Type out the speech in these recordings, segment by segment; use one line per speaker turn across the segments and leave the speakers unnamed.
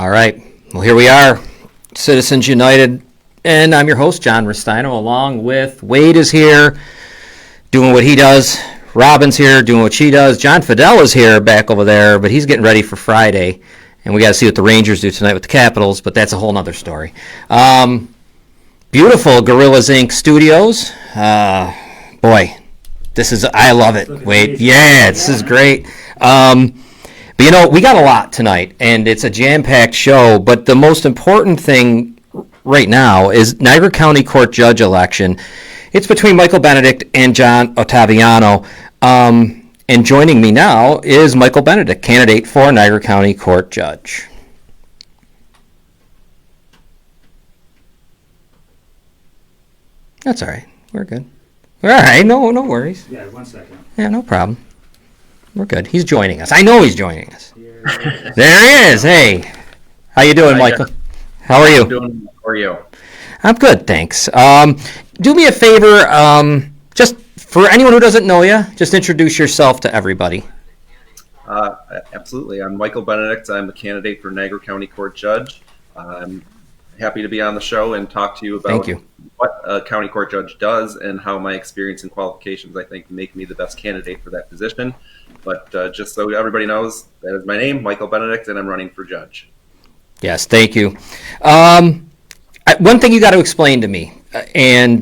All right. Well, here we are, Citizens United, and I'm your host, John Restaino, along with Wade is here, doing what he does. Robin's here, doing what she does. John Fidel is here, back over there, but he's getting ready for Friday, and we got to see what the Rangers do tonight with the Capitals, but that's a whole nother story. Beautiful Gorillas Inc. Studios. Boy, I love it, Wade. Yeah, this is great. But you know, we got a lot tonight, and it's a jam-packed show, but the most important thing right now is Niagara County Court Judge election. It's between Michael Benedict and John Ottaviano. And joining me now is Michael Benedict, candidate for Niagara County Court Judge. That's all right. We're good. All right. No worries.
Yeah, 1 second.
Yeah, no problem. We're good. He's joining us. I know he's joining us. There he is. Hey. How you doing, Michael? How are you?
I'm doing. How are you?
I'm good, thanks. Do me a favor, just for anyone who doesn't know you, just introduce yourself to everybody.
Absolutely. I'm Michael Benedict. I'm a candidate for Niagara County Court Judge. I'm happy to be on the show and talk to you about what a county court judge does and how my experience and qualifications, I think, make me the best candidate for that position. But just so everybody knows, that is my name, Michael Benedict, and I'm running for judge.
Yes, thank you. One thing you got to explain to me, and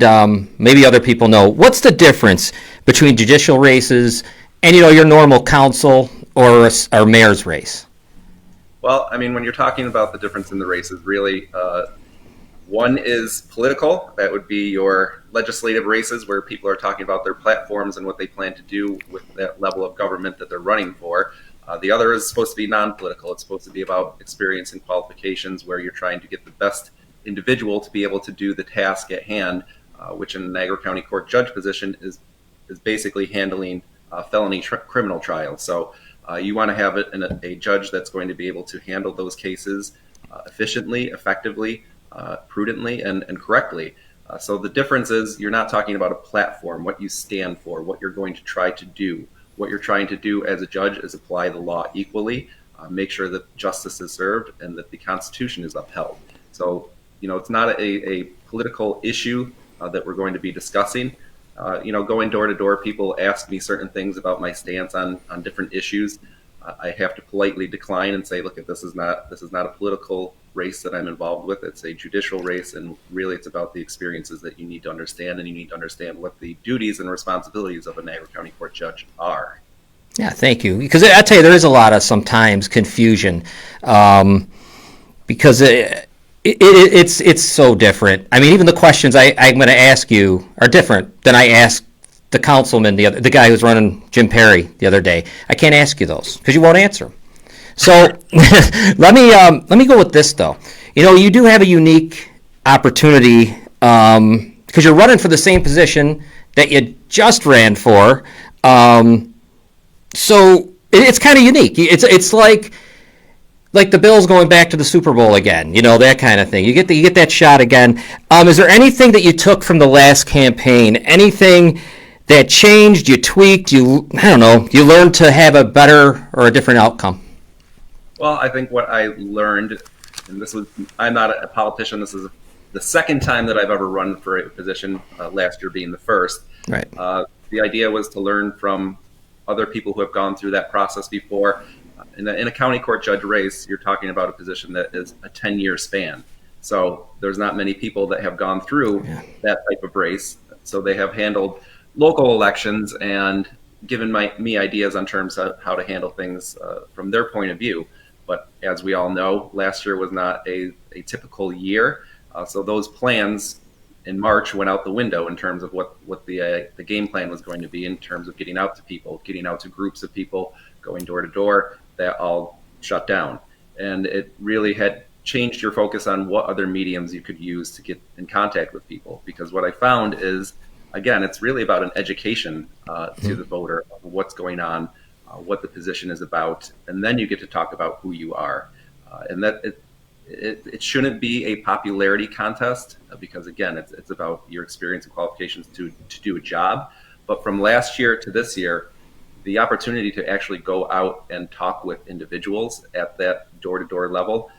maybe other people know, what's the difference between judicial races and, your normal council or mayor's race?
Well, I mean, when you're talking about the difference in the races, really, one is political. That would be your legislative races where people are talking about their platforms and what they plan to do with that level of government that they're running for. The other is supposed to be non-political. It's supposed to be about experience and qualifications where you're trying to get the best individual to be able to do the task at hand, which in the Niagara County Court Judge position is basically handling felony criminal trials. So you want to have a judge that's going to be able to handle those cases efficiently, effectively, prudently, and correctly. So the difference is you're not talking about a platform, what you stand for, what you're going to try to do. What you're trying to do as a judge is apply the law equally, make sure that justice is served and that the Constitution is upheld. So, it's not a political issue that we're going to be discussing. Going door to door, people ask me certain things about my stance on different issues. I have to politely decline and say, look, this is not a political race that I'm involved with. It's a judicial race, and really it's about the experiences that you need to understand, and you need to understand what the duties and responsibilities of a Niagara County Court Judge are.
Yeah, thank you. Because I tell you, there is a lot of sometimes confusion because it's so different. I mean, even the questions I'm going to ask you are different than I asked the councilman, the guy who's running Jim Perry the other day. I can't ask you those because you won't answer them. So let me go with this though. You do have a unique opportunity because you're running for the same position that you just ran for. So it's kind of unique. It's like the Bills going back to the Super Bowl again. That kind of thing. You get that shot again. Is there anything that you took from the last campaign? Anything that changed, you tweaked, you learned to have a better or a different outcome?
Well, I think what I learned, and I'm not a politician, this is the second time that I've ever run for a position, last year being the first.
Right.
The idea was to learn from other people who have gone through that process before. In a county court judge race, you're talking about a position that is a 10-year span. So there's not many people that have gone through that type of race. So they have handled local elections and given me ideas on terms of how to handle things from their point of view. But as we all know, last year was not a typical year. So those plans in March went out the window in terms of what the game plan was going to be in terms of getting out to people, getting out to groups of people, going door to door. That all shut down. And it really had changed your focus on what other mediums you could use to get in contact with people. Because what I found is, again, it's really about an education to the voter of what's going on, what the position is about, and then you get to talk about who you are. And that it shouldn't be a popularity contest because, again, it's about your experience and qualifications to do a job. But from last year to this year, the opportunity to actually go out and talk with individuals at that door-to-door level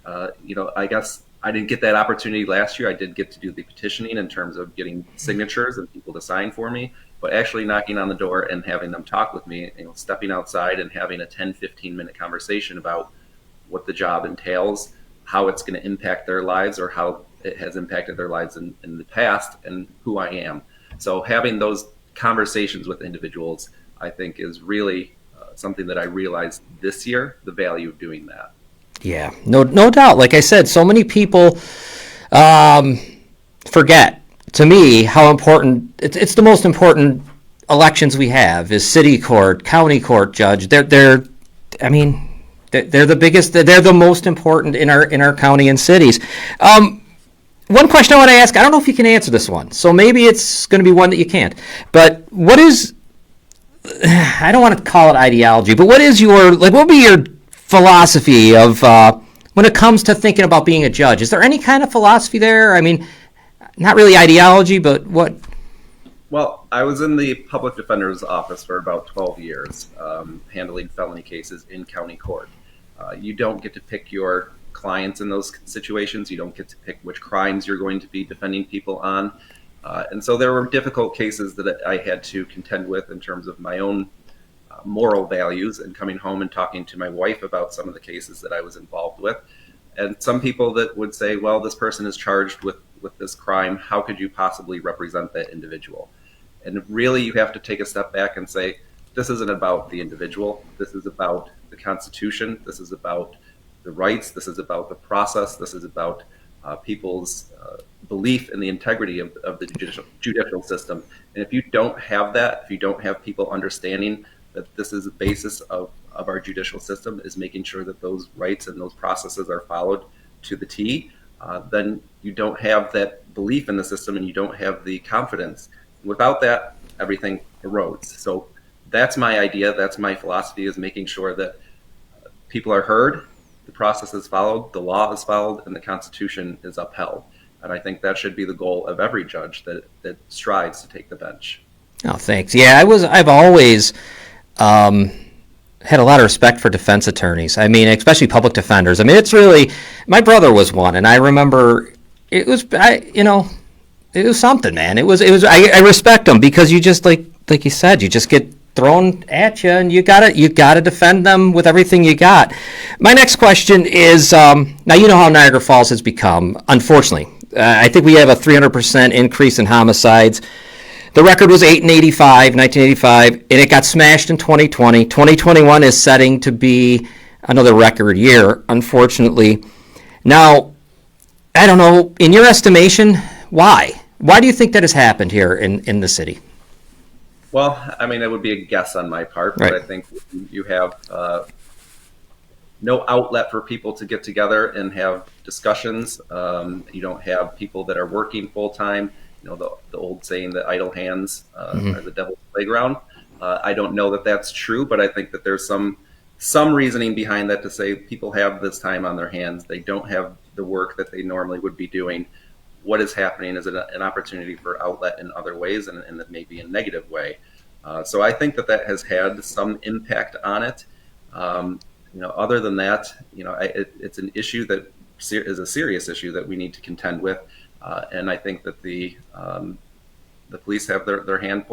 I guess I didn't get that opportunity last year. I did get to do the petitioning in terms of getting signatures and people to sign for me, but actually knocking on the door and having them talk with me, stepping outside and having a 10, 15-minute conversation about what the job entails, how it's going to impact their lives or how it has impacted their lives in the past, and who I am. So having those conversations with individuals, I think, is really something that I realized this year, the value of doing that.
Yeah, no doubt. Like I said, so many people forget, to me, how important it's the most important elections we have is city court, county court judge. They're the biggest. They're the most important in our county and cities. One question I want to ask, I don't know if you can answer this one, so maybe it's going to be one that you can't. But what is, I don't want to call it ideology, but what would be your philosophy of when it comes to thinking about being a judge? Is there any kind of philosophy there? I mean, not really ideology, but what?
Well, I was in the public defender's office for about 12 years, handling felony cases in county court. You don't get to pick your clients in those situations. You don't get to pick which crimes you're going to be defending people on. And so there were difficult cases that I had to contend with in terms of my own moral values, and coming home and talking to my wife about some of the cases that I was involved with. And some people that would say, well, this person is charged with this crime. How could you possibly represent that individual? And really, you have to take a step back and say, this isn't about the individual. This is about the Constitution. This is about the rights. This is about the process. This is about people's belief in the integrity of the judicial system. And if you don't have that, if you don't have people understanding that this is the basis of our judicial system, is making sure that those rights and those processes are followed to the T, then you don't have that belief in the system and you don't have the confidence. Without that, everything erodes. So that's my idea. That's my philosophy, is making sure that people are heard, the process is followed, the law is followed, and the Constitution is upheld. And I think that should be the goal of every judge that strives to take the bench.
Oh, thanks. Yeah, I've always had a lot of respect for defense attorneys. I mean, especially public defenders. I mean, it's really, my brother was one, and I remember it was something, man. I respect them because you just like you said, you just get thrown at you, and you gotta defend them with everything you got. My next question is, now you know how Niagara Falls has become, unfortunately. I think we have a 300% increase in homicides. The record was 1985, and it got smashed in 2020. 2021 is setting to be another record year, unfortunately. Now, I don't know, in your estimation, why? Why do you think that has happened here in the city?
Well, I mean, it would be a guess on my part, but right. I think you have no outlet for people to get together and have discussions. You don't have people that are working full time. You know, the old saying that idle hands are the devil's playground. I don't know that that's true, but I think that there's some reasoning behind that to say people have this time on their hands. They don't have the work that they normally would be doing. What is happening is an opportunity for outlet in other ways, and that may be a negative way. So I think that has had some impact on it. Other than that, it's an issue that is a serious issue that we need to contend with. And I think that the police have their hands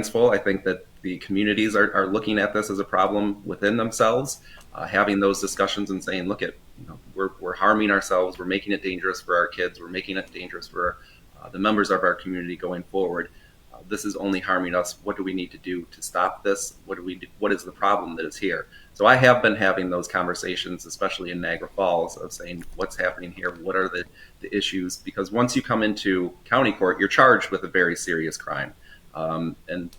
full. I think that the communities are looking at this as a problem within themselves, having those discussions and saying, look, we're harming ourselves. We're making it dangerous for our kids. We're making it dangerous for the members of our community going forward. This is only harming us. What do we need to do to stop this? What do we do? What is the problem that is here? So I have been having those conversations, especially in Niagara Falls, of saying what's happening here, what are the issues? Because once you come into county court, you're charged with a very serious crime, and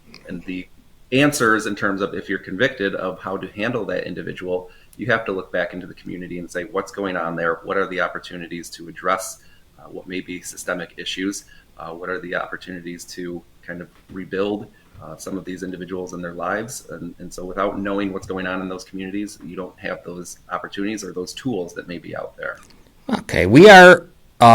the answers in terms of if you're convicted of how to handle that individual, you have to look back into the community and say what's going on there. What are the opportunities to address what may be systemic issues? What are the opportunities to kind of rebuild some of these individuals in their lives? And so without knowing what's going on in those communities, you don't have those opportunities or those tools that may be out there.
Okay, we are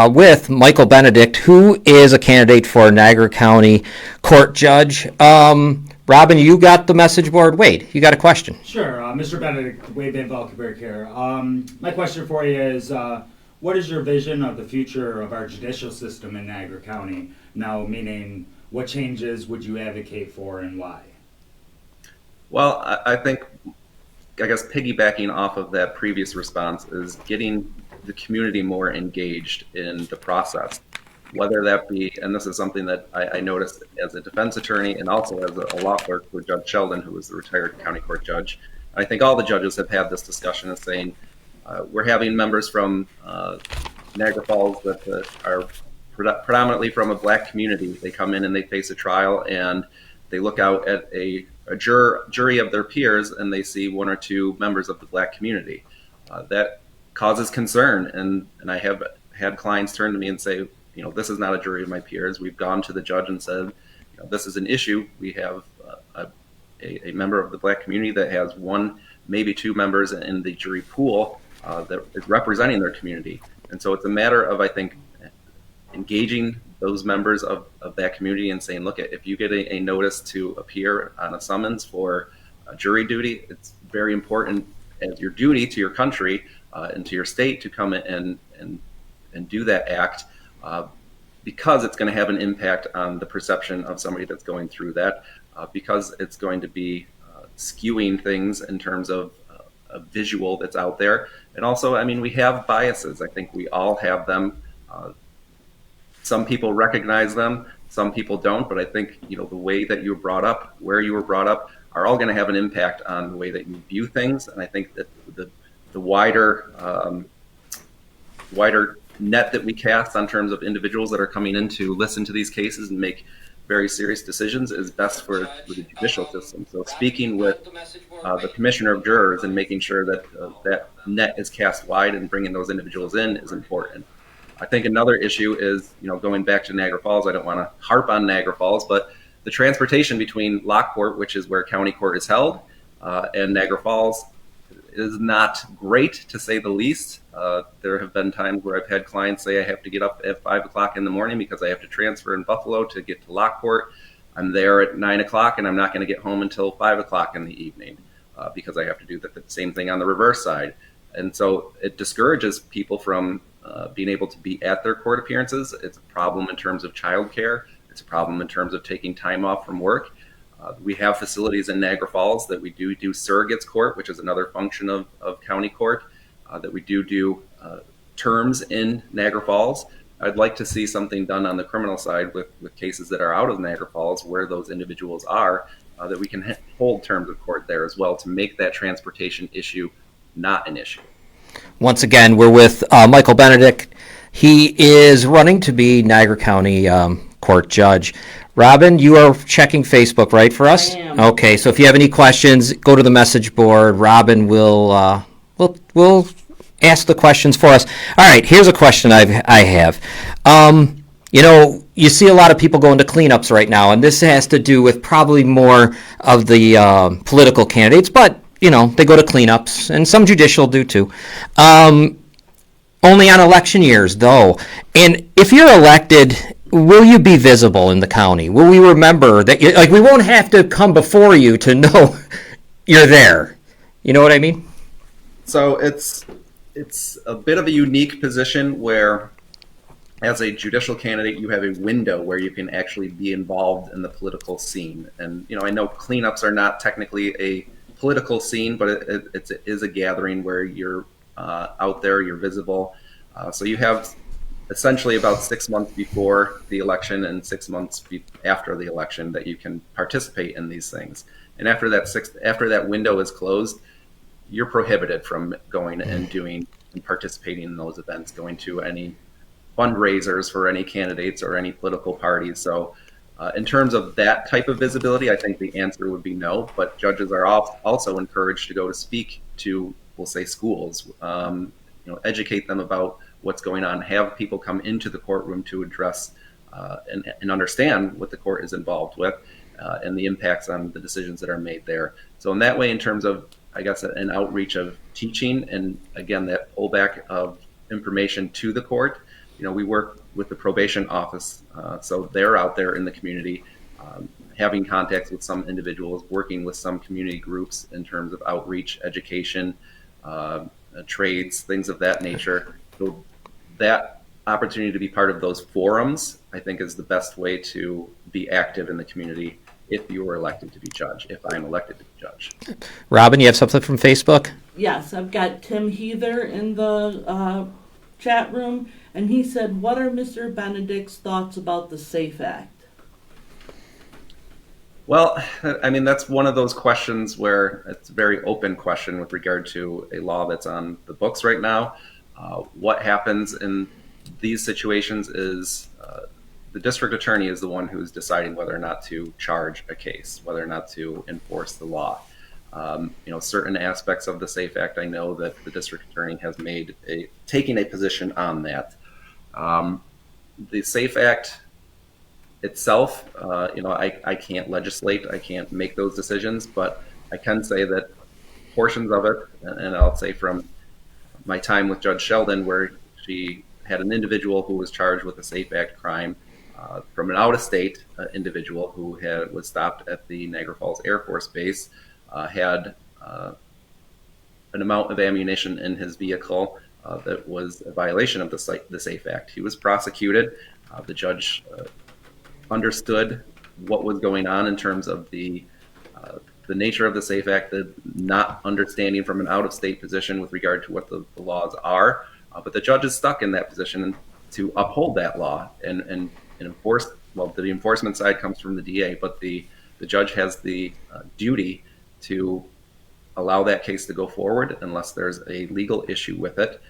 with Michael Benedict, who is a candidate for Niagara County Court Judge. We're Robin, you got the message board. Wade, you got a question?
Sure, Mr. Benedict, Wade Van Valkenburg here. My question for you is, what is your vision of the future of our judicial system in Niagara County? Now, meaning, what changes would you advocate for and why?
Well, I think, I guess piggybacking off of that previous response is getting the community more engaged in the process. Whether that be, and this is something that I noticed as a defense attorney and also as a law clerk for Judge Sheldon, who was the retired county court judge. I think all the judges have had this discussion of saying, we're having members from Niagara Falls that are predominantly from a black community. They come in and they face a trial and they look out at a jury of their peers and they see one or two members of the black community. That causes concern, and I have had clients turn to me and say, this is not a jury of my peers. We've gone to the judge and said, this is an issue. We have a member of the black community that has one, maybe two members in the jury pool that is representing their community. And so it's a matter of, I think, engaging those members of that community and saying, look, if you get a notice to appear on a summons for jury duty, it's very important as your duty to your country and to your state to come in and do that act. Because it's going to have an impact on the perception of somebody that's going through that, because it's going to be skewing things in terms of a visual that's out there. And also, I mean, we have biases. I think we all have them. Some people recognize them, some people don't, but I think, the way that you were brought up, where you were brought up, are all going to have an impact on the way that you view things. And I think that the wider net that we cast on terms of individuals that are coming in to listen to these cases and make very serious decisions is best for the judicial system. So speaking with the commissioner of jurors and making sure that that net is cast wide and bringing those individuals in is important. I think another issue is, going back to Niagara Falls, I don't want to harp on Niagara Falls, but the transportation between Lockport, which is where county court is held, and Niagara Falls is not great, to say the least. There have been times where I've had clients say I have to get up at 5 o'clock in the morning because I have to transfer in Buffalo to get to Lockport. I'm there at 9 o'clock and I'm not going to get home until 5 o'clock in the evening because I have to do the same thing on the reverse side. And so it discourages people from being able to be at their court appearances. It's a problem in terms of childcare. It's a problem in terms of taking time off from work. We have facilities in Niagara Falls that we do surrogates court, which is another function of county court, that we do terms in Niagara Falls. I'd like to see something done on the criminal side with cases that are out of Niagara Falls where those individuals are, that we can hold terms of court there as well to make that transportation issue not an issue.
Once again, we're with Michael Benedict. He is running to be Niagara County court judge. Robin, you are checking Facebook, right, for us?
I am.
Okay, so if you have any questions, go to the message board. Robin will ask the questions for us. All right, here's a question I have. You see a lot of people going to cleanups right now, and this has to do with probably more of the political candidates, but, they go to cleanups, and some judicial do too. Only on election years, though. And if you're elected, will you be visible in the county? Will we remember that? We won't have to come before you to know you're there. You know what I mean?
So it's a bit of a unique position where, as a judicial candidate, you have a window where you can actually be involved in the political scene. And I know cleanups are not technically a political scene, but it is a gathering where you're out there, you're visible. So you have essentially about 6 months before the election and 6 months after the election that you can participate in these things. And after that window is closed, you're prohibited from going and doing and participating in those events, going to any fundraisers for any candidates or any political parties. So in terms of that type of visibility, I think the answer would be no, but judges are also encouraged to go to speak to, we'll say, schools, educate them about what's going on, have people come into the courtroom to address and understand what the court is involved with and the impacts on the decisions that are made there. So in that way, in terms of, I guess, an outreach of teaching and, again, that pullback of information to the court, we work with the probation office, so they're out there in the community having contacts with some individuals, working with some community groups in terms of outreach, education, trades, things of that nature. So that opportunity to be part of those forums, I think, is the best way to be active in the community if you were elected to be judge, if I'm elected to be judge.
Robin, you have something from Facebook?
Yes, I've got Tim Heather in the chat room, and he said, what are Mr. Benedict's thoughts about the SAFE Act?
Well, I mean, that's one of those questions where it's a very open question with regard to a law that's on the books right now. What happens in these situations is the district attorney is the one who's deciding whether or not to charge a case, whether or not to enforce the law. Certain aspects of the SAFE Act, I know that the district attorney has taking a position on that. The SAFE Act itself, I can't legislate, I can't make those decisions, but I can say that portions of it, and I'll say from my time with Judge Sheldon, where she had an individual who was charged with a SAFE Act crime from an out-of-state individual who was stopped at the Niagara Falls Air Force Base, had an amount of ammunition in his vehicle that was a violation of the SAFE Act. He was prosecuted. The judge understood what was going on in terms of the nature of the SAFE Act, the not understanding from an out-of-state position with regard to what the laws are. But the judge is stuck in that position to uphold that law and enforce. Well, the enforcement side comes from the DA, but the judge has the duty to allow that case to go forward unless there's a legal issue with it.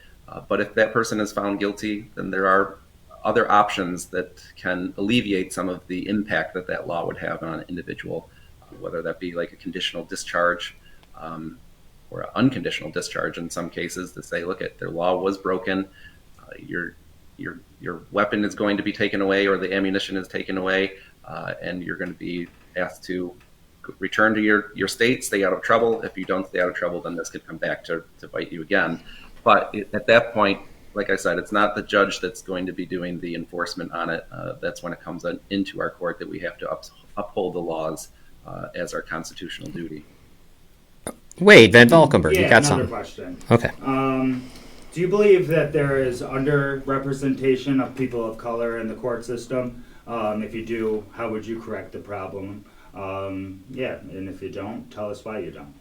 But if that person is found guilty, then there are other options that can alleviate some of the impact that law would have on an individual, whether that be like a conditional discharge or an unconditional discharge in some cases, to say, look, their law was broken, your weapon is going to be taken away or the ammunition is taken away, and you're going to be asked to return to your state, stay out of trouble. If you don't stay out of trouble, then this could come back to bite you again. But at that point, like I said, it's not the judge that's going to be doing the enforcement on it. That's when it comes into our court that we have to uphold the laws as our constitutional duty.
Wade Van Valkenburg,
Yeah,
you got
another
something?
question.
Okay.
Do you believe that there is underrepresentation of people of color in the court system? If you do, how would you correct the problem? And if you don't, tell us why you don't.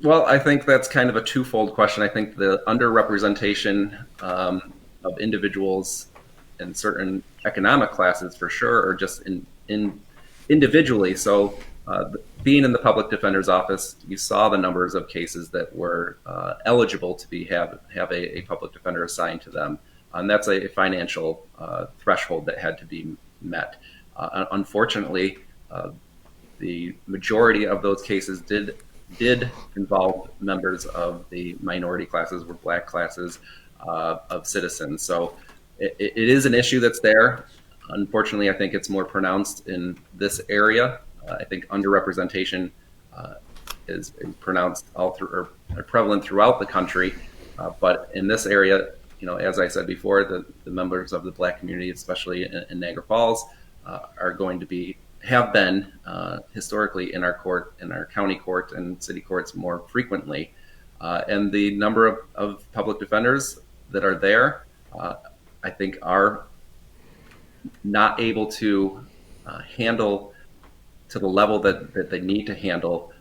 Well, I think that's kind of a twofold question. I think the underrepresentation of individuals in certain economic classes, for sure, or just in individually. So, being in the public defender's office, you saw the numbers of cases that were eligible to have a public defender assigned to them, and that's a financial threshold that had to be met. Unfortunately, the majority of those cases did involve members of the minority classes, or black classes of citizens. So it is an issue that's there. Unfortunately, I think it's more pronounced in this area. I think underrepresentation is pronounced all through, or prevalent throughout the country. But in this area, as I said before, the members of the black community, especially in Niagara Falls, are going to have been historically in our court, in our county court and city courts more frequently. And the number of public defenders that are there, I think, are not able to handle to the level that they need to handle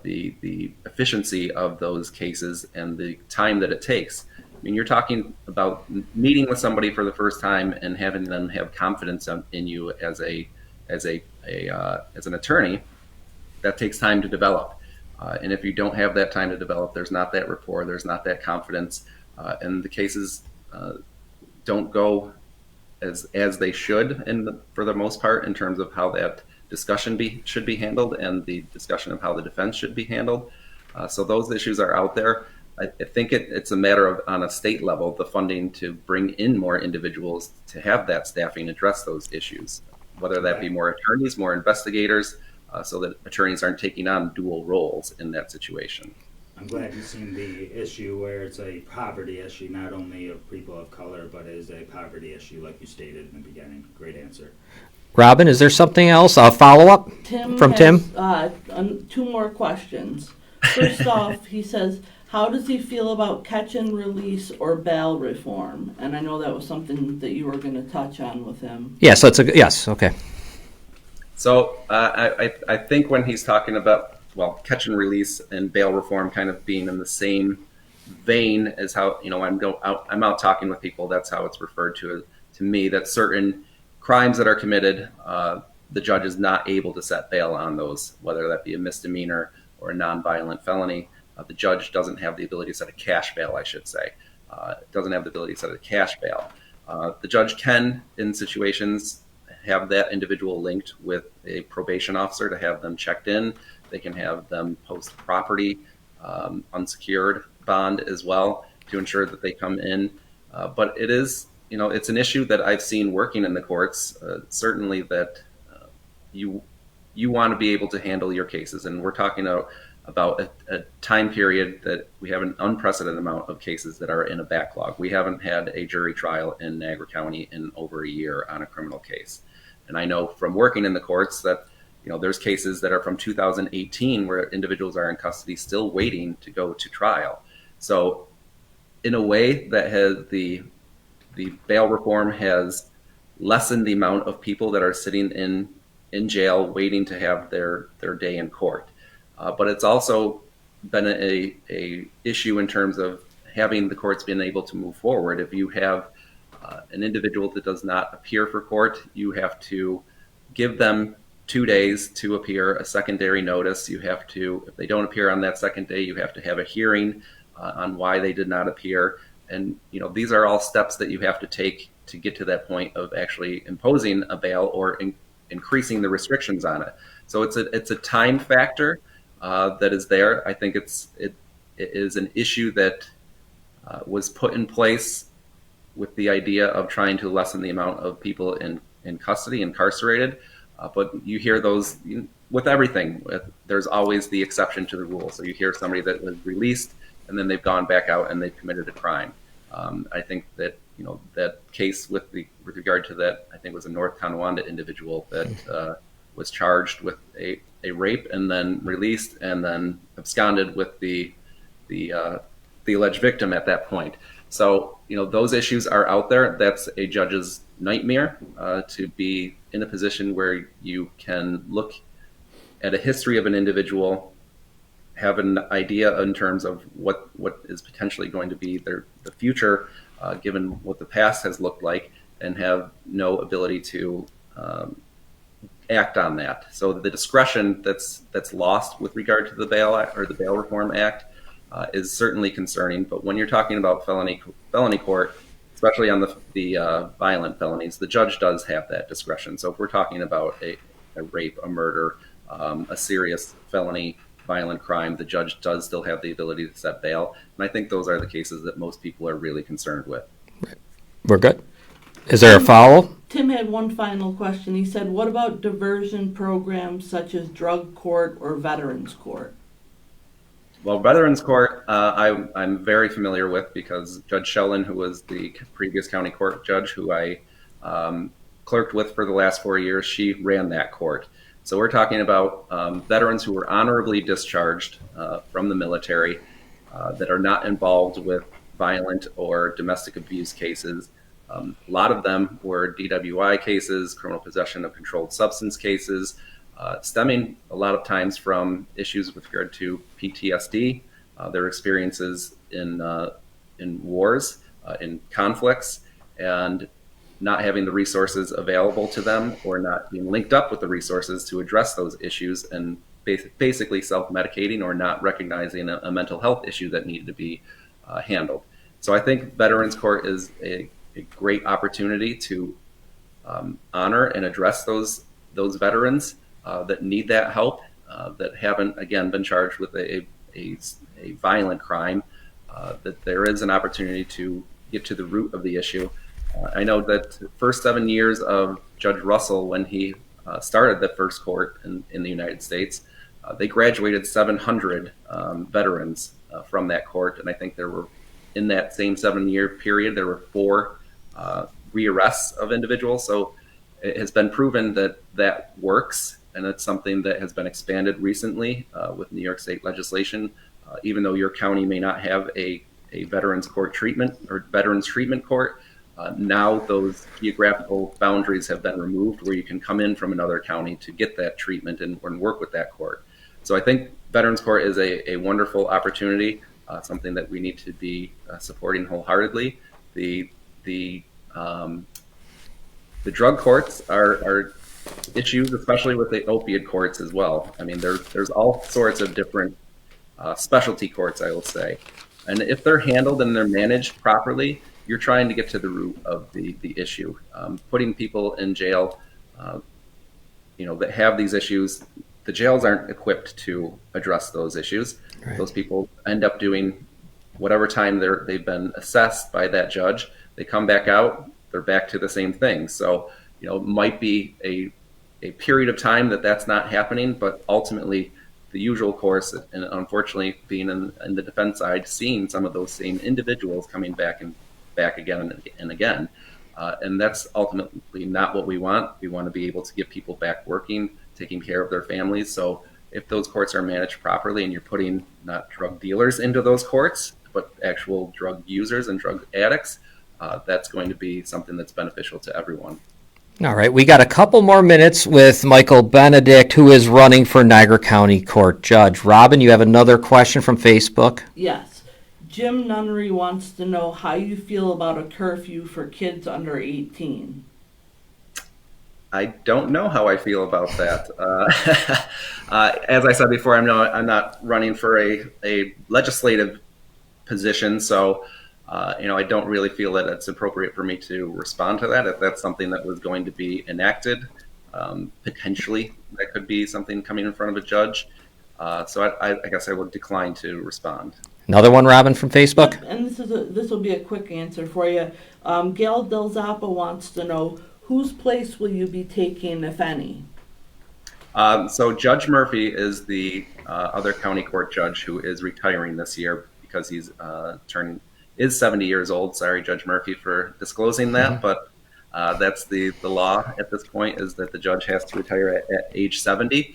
the efficiency of those cases and the time that it takes. I mean, you're talking about meeting with somebody for the first time and having them have confidence in you as an attorney. That takes time to develop, and if you don't have that time to develop, there's not that rapport, there's not that confidence, and the cases don't go as they should, for the most part, in terms of how that discussion should be handled and the discussion of how the defense should be handled. So those issues are out there. I think it's a matter of, on a state level, the funding to bring in more individuals to have that staffing address those issues, whether that be more attorneys, more investigators, so that attorneys aren't taking on dual roles in that situation.
I'm glad you've seen the issue where it's a poverty issue, not only of people of color, but is a poverty issue, like you stated in the beginning. Great answer.
Robin, is there something else? A follow-up from Tim?
Two more questions. First off, he says, how does he feel about catch and release or bail reform? And I know that was something that you were going to touch on with him.
Yes, yes, okay.
So I think when he's talking about, well, catch and release and bail reform kind of being in the same vein as how, I'm out talking with people, that's how it's referred to me, that certain crimes that are committed, the judge is not able to set bail on those, whether that be a misdemeanor or a nonviolent felony. The judge doesn't have the ability to set a cash bail, I should say. Doesn't have the ability to set a cash bail. The judge can, in situations, have that individual linked with a probation officer to have them checked in. They can have them post property, unsecured bond as well to ensure that they come in. But it is, it's an issue that I've seen working in the courts, certainly that you want to be able to handle your cases. And we're talking about a time period that we have an unprecedented amount of cases that are in a backlog. We haven't had a jury trial in Niagara County in over a year on a criminal case. And I know from working in the courts that, there's cases that are from 2018 where individuals are in custody still waiting to go to trial. So in a way that has the bail reform has lessened the amount of people that are sitting in jail waiting to have their day in court. But it's also been a issue in terms of having the courts been able to move forward. If you have an individual that does not appear for court, you have to give them 2 days to appear, a secondary notice. You have to, if they don't appear on that second day, you have to have a hearing on why they did not appear. And, these are all steps that you have to take to get to that point of actually imposing a bail or increasing the restrictions on it. So it's a time factor that is there. I think it is an issue that was put in place with the idea of trying to lessen the amount of people in custody, incarcerated. But you hear those with everything. There's always the exception to the rule. So you hear somebody that was released and then they've gone back out and they've committed a crime. I think that that case with regard to that, I think was a North Tonawanda individual that was charged with a rape and then released and then absconded with the alleged victim at that point. So those issues are out there. That's a judge's nightmare, to be in a position where you can look at a history of an individual, have an idea in terms of what is potentially going to be the future, given what the past has looked like, and have no ability to act on that. So the discretion that's lost with regard to the Bail Act or the Bail Reform Act is certainly concerning. But when you're talking about felony court, especially on the violent felonies, the judge does have that discretion. So if we're talking about a rape, a murder, a serious felony, violent crime, the judge does still have the ability to set bail. And I think those are the cases that most people are really concerned with.
We're good. Is there a follow?
Tim had one final question. He said, what about diversion programs such as drug court or veterans court?
Well, Veterans Court, I'm very familiar with because Judge Shellen, who was the previous county court judge who I clerked with for the last 4 years, she ran that court. So we're talking about veterans who were honorably discharged from the military that are not involved with violent or domestic abuse cases. A lot of them were DWI cases, criminal possession of controlled substance cases, stemming a lot of times from issues with regard to PTSD, their experiences in wars, in conflicts, and not having the resources available to them or not being linked up with the resources to address those issues, and basically self-medicating or not recognizing a mental health issue that needed to be handled. So I think Veterans Court is a great opportunity to honor and address those veterans that need that help, that haven't, again, been charged with a violent crime, that there is an opportunity to get to the root of the issue. I know that the first 7 years of Judge Russell, when he started the first court in the United States, they graduated 700 veterans from that court. And I think there were, in that same 7-year period, there were 4 rearrests of individuals. So it has been proven that that works, and it's something that has been expanded recently with New York State legislation. Even though your county may not have a veterans court treatment or veterans treatment court, now those geographical boundaries have been removed where you can come in from another county to get that treatment and work with that court. So I think Veterans Court is a wonderful opportunity, something that we need to be supporting wholeheartedly. The drug courts are issues, especially with the opiate courts as well. I mean, there's all sorts of different specialty courts, I will say. And if they're handled and they're managed properly, you're trying to get to the root of the issue. Putting people in jail, that have these issues, the jails aren't equipped to address those issues. Right. Those people end up doing whatever time they've been assessed by that judge. They come back out, they're back to the same thing. So, it might be a period of time that's not happening, but ultimately the usual course, and unfortunately being in the defense side, seeing some of those same individuals coming back again and again. And that's ultimately not what we want. We want to be able to get people back working, taking care of their families. So if those courts are managed properly and you're putting not drug dealers into those courts, but actual drug users and drug addicts, that's going to be something that's beneficial to everyone.
All right, we got a couple more minutes with Michael Benedict, who is running for Niagara County Court Judge. Robin, you have another question from Facebook?
Yes. Jim Nunnery wants to know how you feel about a curfew for kids under 18.
I don't know how I feel about that. As I said before, I'm not running for a legislative position, so I don't really feel that it's appropriate for me to respond to that. If that's something that was going to be enacted, potentially that could be something coming in front of a judge. So I guess I would decline to respond.
Another one, Robin, from Facebook?
Yep, and this will be a quick answer for you. Gail Del Zappa wants to know, whose place will you be taking, if any?
So Judge Murphy is the other county court judge who is retiring this year because he's is 70 years old. Sorry, Judge Murphy, for disclosing that, but that's the law at this point, is that the judge has to retire at age 70.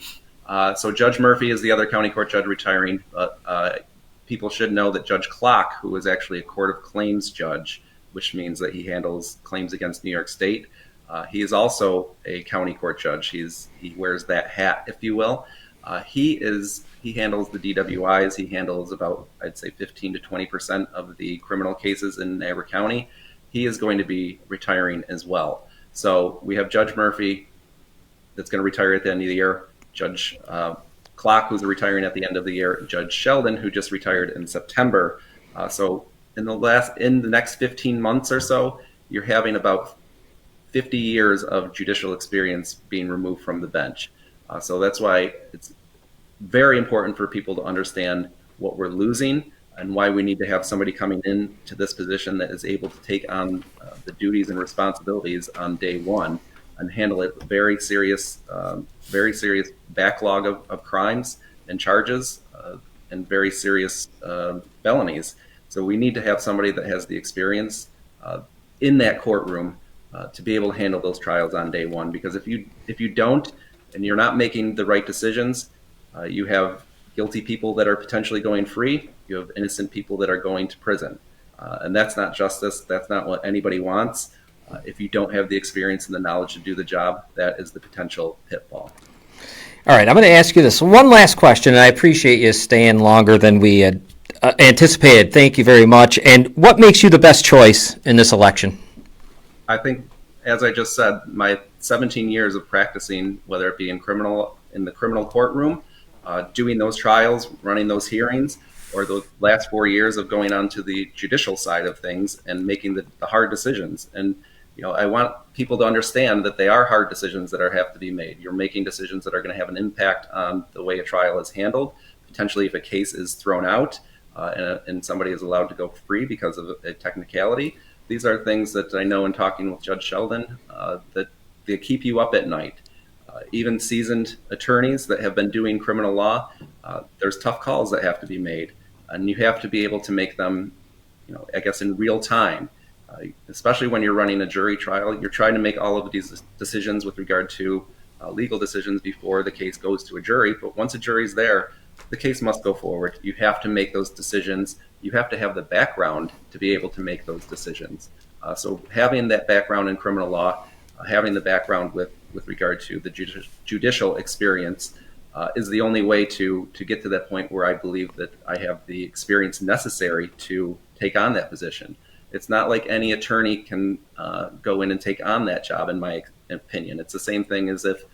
So Judge Murphy is the other county court judge retiring, but people should know that Judge Clock, who is actually a court of claims judge, which means that he handles claims against New York State, he is also a county court judge. He wears that hat, if you will. He handles the DWIs. He handles about, I'd say, 15 to 20% of the criminal cases in Niagara County. He is going to be retiring as well. So we have Judge Murphy that's going to retire at the end of the year, Judge Clock, who's retiring at the end of the year, Judge Sheldon, who just retired in September. So in the next 15 months or so, you're having about 50 years of judicial experience being removed from the bench. So that's why it's very important for people to understand what we're losing and why we need to have somebody coming in to this position that is able to take on the duties and responsibilities on day one and handle it very serious backlog of crimes and charges and very serious felonies. So we need to have somebody that has the experience in that courtroom to be able to handle those trials on day one. Because if you don't, and you're not making the right decisions, you have guilty people that are potentially going free. You have innocent people that are going to prison. And that's not justice. That's not what anybody wants. If you don't have the experience and the knowledge to do the job, that is the potential pitfall.
All right, I'm going to ask you this one last question, and I appreciate you staying longer than we had anticipated. Thank you very much. And what makes you the best choice in this election?
I think, as I just said, my 17 years of practicing, whether it be in the criminal courtroom, doing those trials, running those hearings, or the last 4 years of going on to the judicial side of things and making the hard decisions. And I want people to understand that they are hard decisions that have to be made. You're making decisions that are going to have an impact on the way a trial is handled. Potentially, if a case is thrown out and somebody is allowed to go free because of a technicality, these are things that I know in talking with Judge Sheldon that they keep you up at night. Even seasoned attorneys that have been doing criminal law, there's tough calls that have to be made, and you have to be able to make them, I guess, in real time. Especially when you're running a jury trial, you're trying to make all of these decisions with regard to legal decisions before the case goes to a jury. But once a jury's there, the case must go forward. You have to make those decisions. You have to have the background to be able to make those decisions. So having that background in criminal law, having the background with regard to the judicial experience is the only way to get to that point where I believe that I have the experience necessary to take on that position. It's not like any attorney can go in and take on that job, in my opinion. It's the same thing as if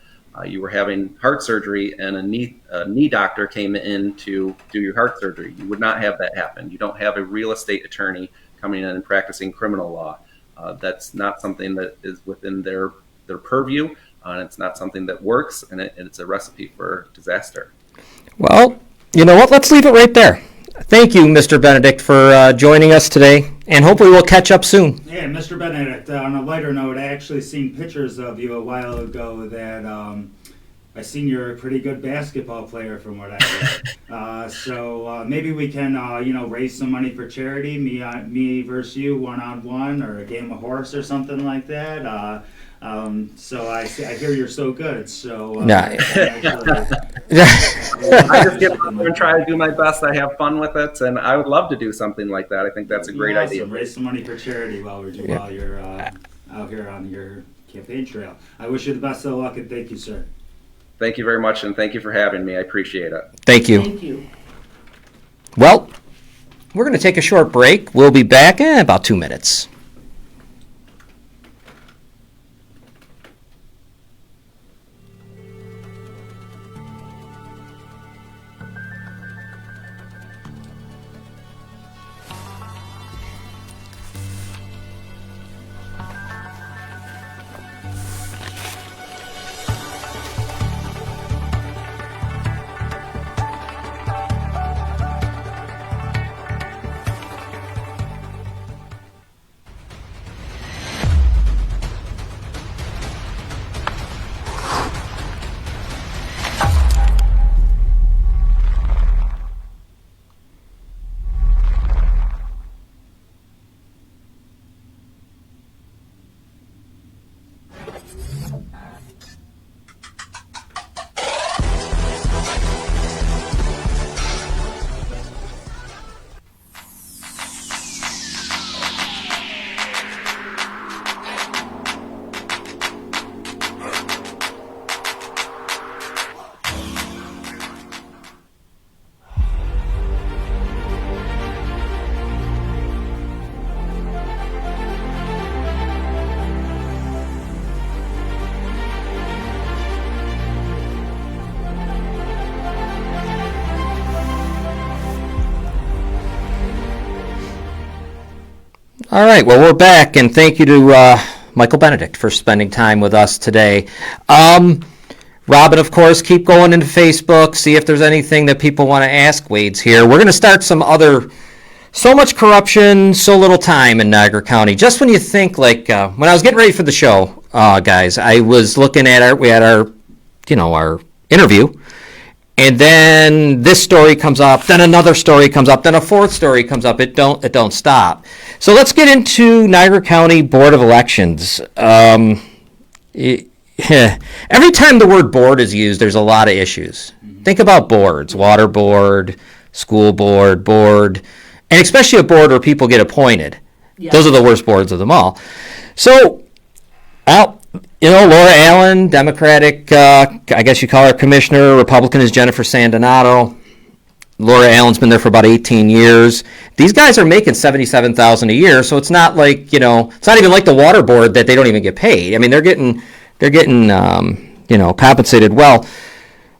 you were having heart surgery and a knee doctor came in to do your heart surgery. You would not have that happen. You don't have a real estate attorney coming in and practicing criminal law. That's not something that is within their purview, and it's not something that works, and it's a recipe for disaster.
Well, you know what? Let's leave it right there. Thank you, Mr. Benedict, for joining us today, and hopefully we'll catch up soon.
Yeah, Mr. Benedict, on a lighter note, I actually seen pictures of you a while ago that I seen you're a pretty good basketball player from what I heard. So maybe we can, raise some money for charity, me versus you, one-on-one, or a game of horse or something like that. So I hear you're so good. So
Nah.
I just get up there and try to do my best. I have fun with it, and I would love to do something like that. I think that's a great idea.
Raise some money for charity while you're out here on your campaign trail. I wish you the best of luck, and thank you, sir.
Thank you very much, and thank you for having me. I appreciate it.
Thank you.
Thank you.
Well, we're going to take a short break. We'll be back in about 2 minutes. All right, well, we're back, and thank you to Michael Benedict for spending time with us today. Robin, of course, keep going into Facebook, see if there's anything that people want to ask Wade's here. We're going to start so much corruption, so little time in Niagara County. Just when you think, like, when I was getting ready for the show, guys, I was looking at our interview, and then this story comes up, then another story comes up, then a fourth story comes up. It don't stop. So let's get into Niagara County Board of Elections. Every time the word board is used, there's a lot of issues. Mm-hmm. Think about boards: water board, school board, and especially a board where people get appointed. Yeah. Those are the worst boards of them all. So, Laura Allen, Democratic, I guess you call her commissioner. Republican is Jennifer Sandinato. Laura Allen's been there for about 18 years. These guys are making $77,000 a year, so it's not like, it's not even like the water board that they don't even get paid. I mean, they're getting compensated well.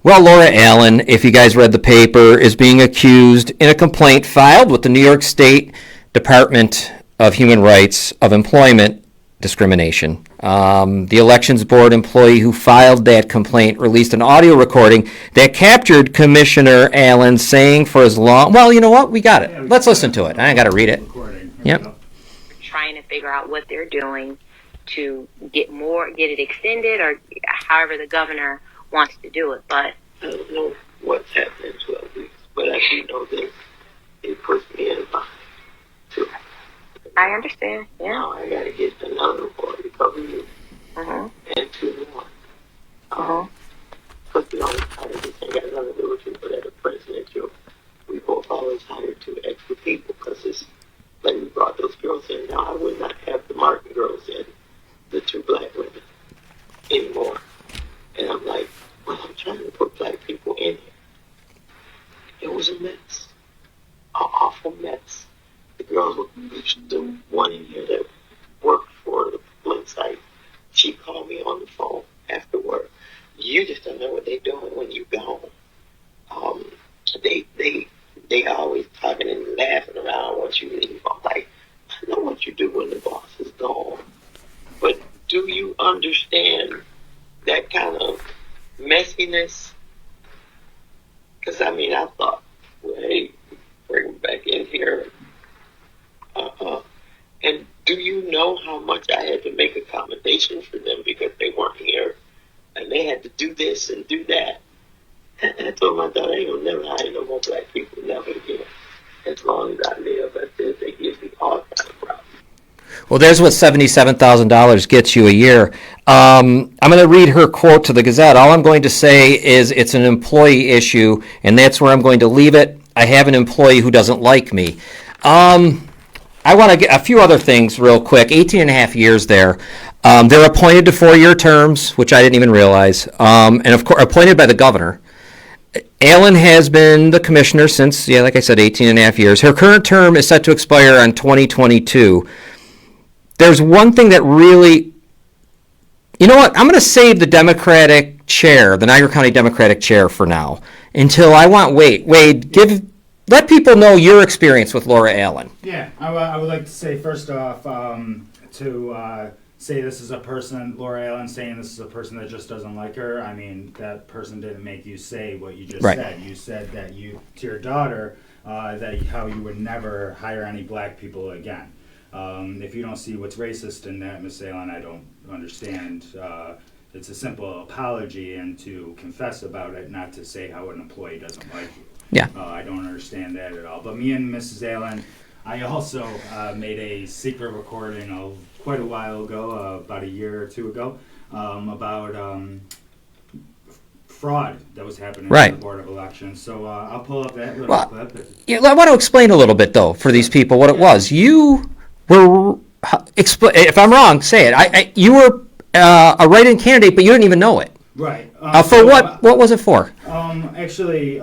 Well, Laura Allen, if you guys read the paper, is being accused in a complaint filed with the New York State Department of Human Rights of employment discrimination. The Elections Board employee who filed that complaint released an audio recording that captured Commissioner Allen saying for as long... Well, you know what? We got it. Yeah, let's listen to it. I ain't got to read it. Yep.
Trying to figure out what they're doing to get it extended, or however the governor wants to do it. But
I don't know what's happening in 12 weeks, but I do know that they put me in line to
I understand. Yeah.
Now I gotta get another boy to cover you.
Mhm.
And 2 more.
Mhm.
Because we always hire this ain't got nothing to do with you, but at a presidential, we both always hire 2 extra people because it's like we brought those girls in. Now I would not have the Martin girls in, the 2 black women anymore. And I'm like, well, I'm trying to put black people in here. It was a mess, an awful mess. The girls were the one in here that worked for the Flint site. She called me on the phone after work. You just don't know what they're doing when you're gone. They always talking and laughing around once you leave. I'm like, I know what you do when the boss is gone, but do you understand that kind of messiness? Because I mean, I thought, well, hey, bring them back in here. And do you know how much I had to make accommodations for them because they weren't here? And they had to do this and do that. And I told my daughter, I ain't gonna never hire no more black people, never again. As long as I live, I said, they give me all kinds of problems.
Well, there's what $77,000 gets you a year. I'm going to read her quote to the Gazette. All I'm going to say is it's an employee issue, and that's where I'm going to leave it. I have an employee who doesn't like me. I want to get a few other things real quick. 18 and a half years there. They're appointed to 4-year terms, which I didn't even realize, and of course appointed by the governor. Allen has been the commissioner since, like I said, 18 and a half years. Her current term is set to expire on 2022. There's one thing that really, you know what, I'm going to save the Democratic chair, the Niagara County Democratic chair for now, until I want Wade, let people know your experience with Laura Allen.
Yeah, I would like to say first off, say this is a person, Laura Allen saying this is a person that just doesn't like her. I mean, that person didn't make you say what you just said. You said that you, to your daughter, how you would never hire any black people again. If you don't see what's racist in that, Miss Allen, I don't understand. It's a simple apology and to confess about it, not to say how an employee doesn't like you.
Yeah.
I don't understand that at all. But me and Mrs. Allen, I also made a secret recording quite a while ago, about a year or 2 ago, about fraud that was happening in the Board of Elections. So I'll pull up that little clip.
Yeah, I want to explain a little bit, though, for these people what it was. You were, if I'm wrong, say it. You were a write-in candidate, but you didn't even know it.
Right.
For what? What was it for?
Actually,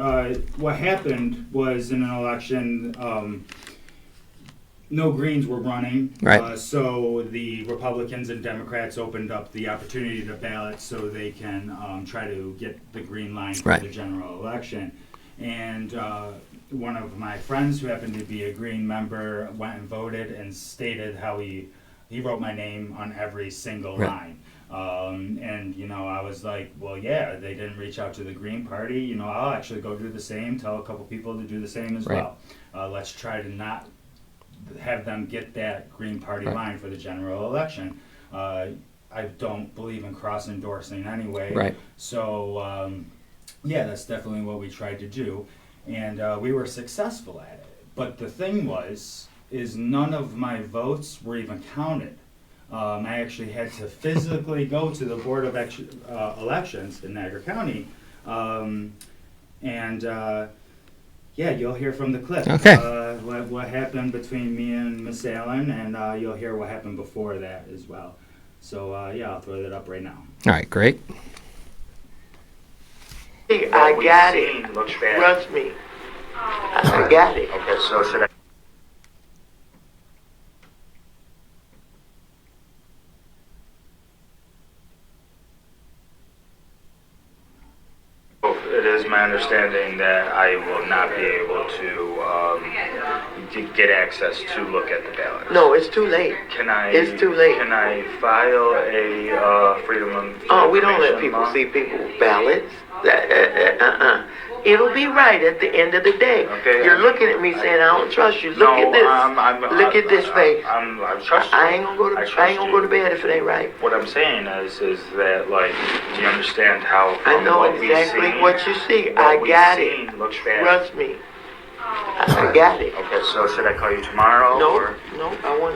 what happened was in an election, no Greens were running.
Right.
So the Republicans and Democrats opened up the opportunity to ballot so they can try to get the green line for the general election. And one of my friends who happened to be a Green member went and voted and stated how he wrote my name on every single line. And, I was like, well, yeah, they didn't reach out to the Green Party. I'll actually go do the same, tell a couple people to do the same as well. Let's try to not have them get that Green Party line for the general election. I don't believe in cross-endorsing anyway.
Right.
So, yeah, that's definitely what we tried to do. And we were successful at it. But the thing is none of my votes were even counted. I actually had to physically go to the Board of Elections in Niagara County, yeah, you'll hear from the clip.
Okay.
What happened between me and Miss Allen, and you'll hear what happened before that as well. So yeah, I'll throw that up right now.
All right, great.
I got it. Trust me. I got it.
Okay, so should I? It is my understanding that I will not be able to get access to look at the ballot.
No, it's too late. It's too late.
Can I file a Freedom of Information?
Oh, we don't let people see people's ballots. It'll be right at the end of the day.
Okay,
You're looking at me saying I don't trust you. Look at this. Look at this face.
I trust you.
I ain't gonna go to bed if it ain't right.
What I'm saying is that, like, do you understand how?
I know exactly what you see. I got it.
Looks bad.
Trust me. I got it.
Okay, so should I call you tomorrow?
No,
Or?
no,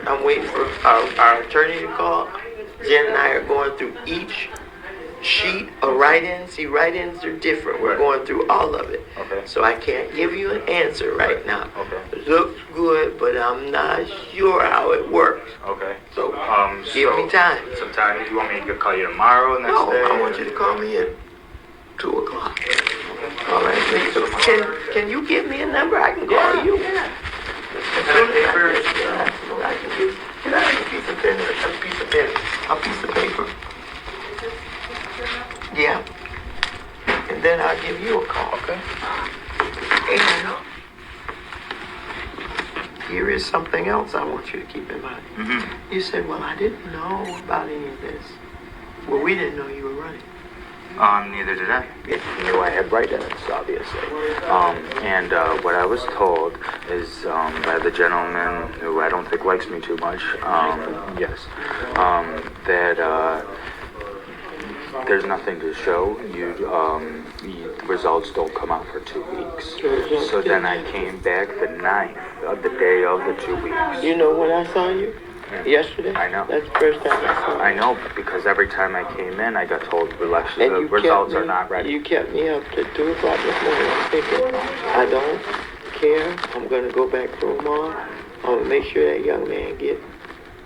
I'm waiting for our attorney to call. Jen and I are going through each sheet of write-ins. See, write-ins are different. We're
Right.
going through all of it.
Okay.
So I can't give you an answer right now.
Okay.
It looks good, but I'm not sure how it works.
Okay.
So give me time.
Some time. Do you want me to call you tomorrow, next
No,
day?
I want you to call me at 2 o'clock. All right. So can you give me a number? I can call you.
Yeah.
As soon as I can give a piece of pen, a piece of paper. Yeah. And then I'll give you a call.
Okay.
And here is something else I want you to keep in mind.
Mm-hmm.
You said, well, I didn't know about any of this. Well, we didn't know you were running.
Neither did I.
It knew I had write-ins, obviously. And what I was told is by the gentleman who I don't think likes me too much, yes, that there's nothing to show. Results don't come out for 2 weeks. So then I came back the 9th of the day of the 2 weeks.
You know when I saw you? Yesterday?
I know.
That's the first time I saw you.
I know, because every time I came in, I got told
And
the
you
results
kept
are not ready.
You kept me up to 2 o'clock this morning. I'm thinking, I don't care. I'm going to go back for them all. I'm going to make sure that young man get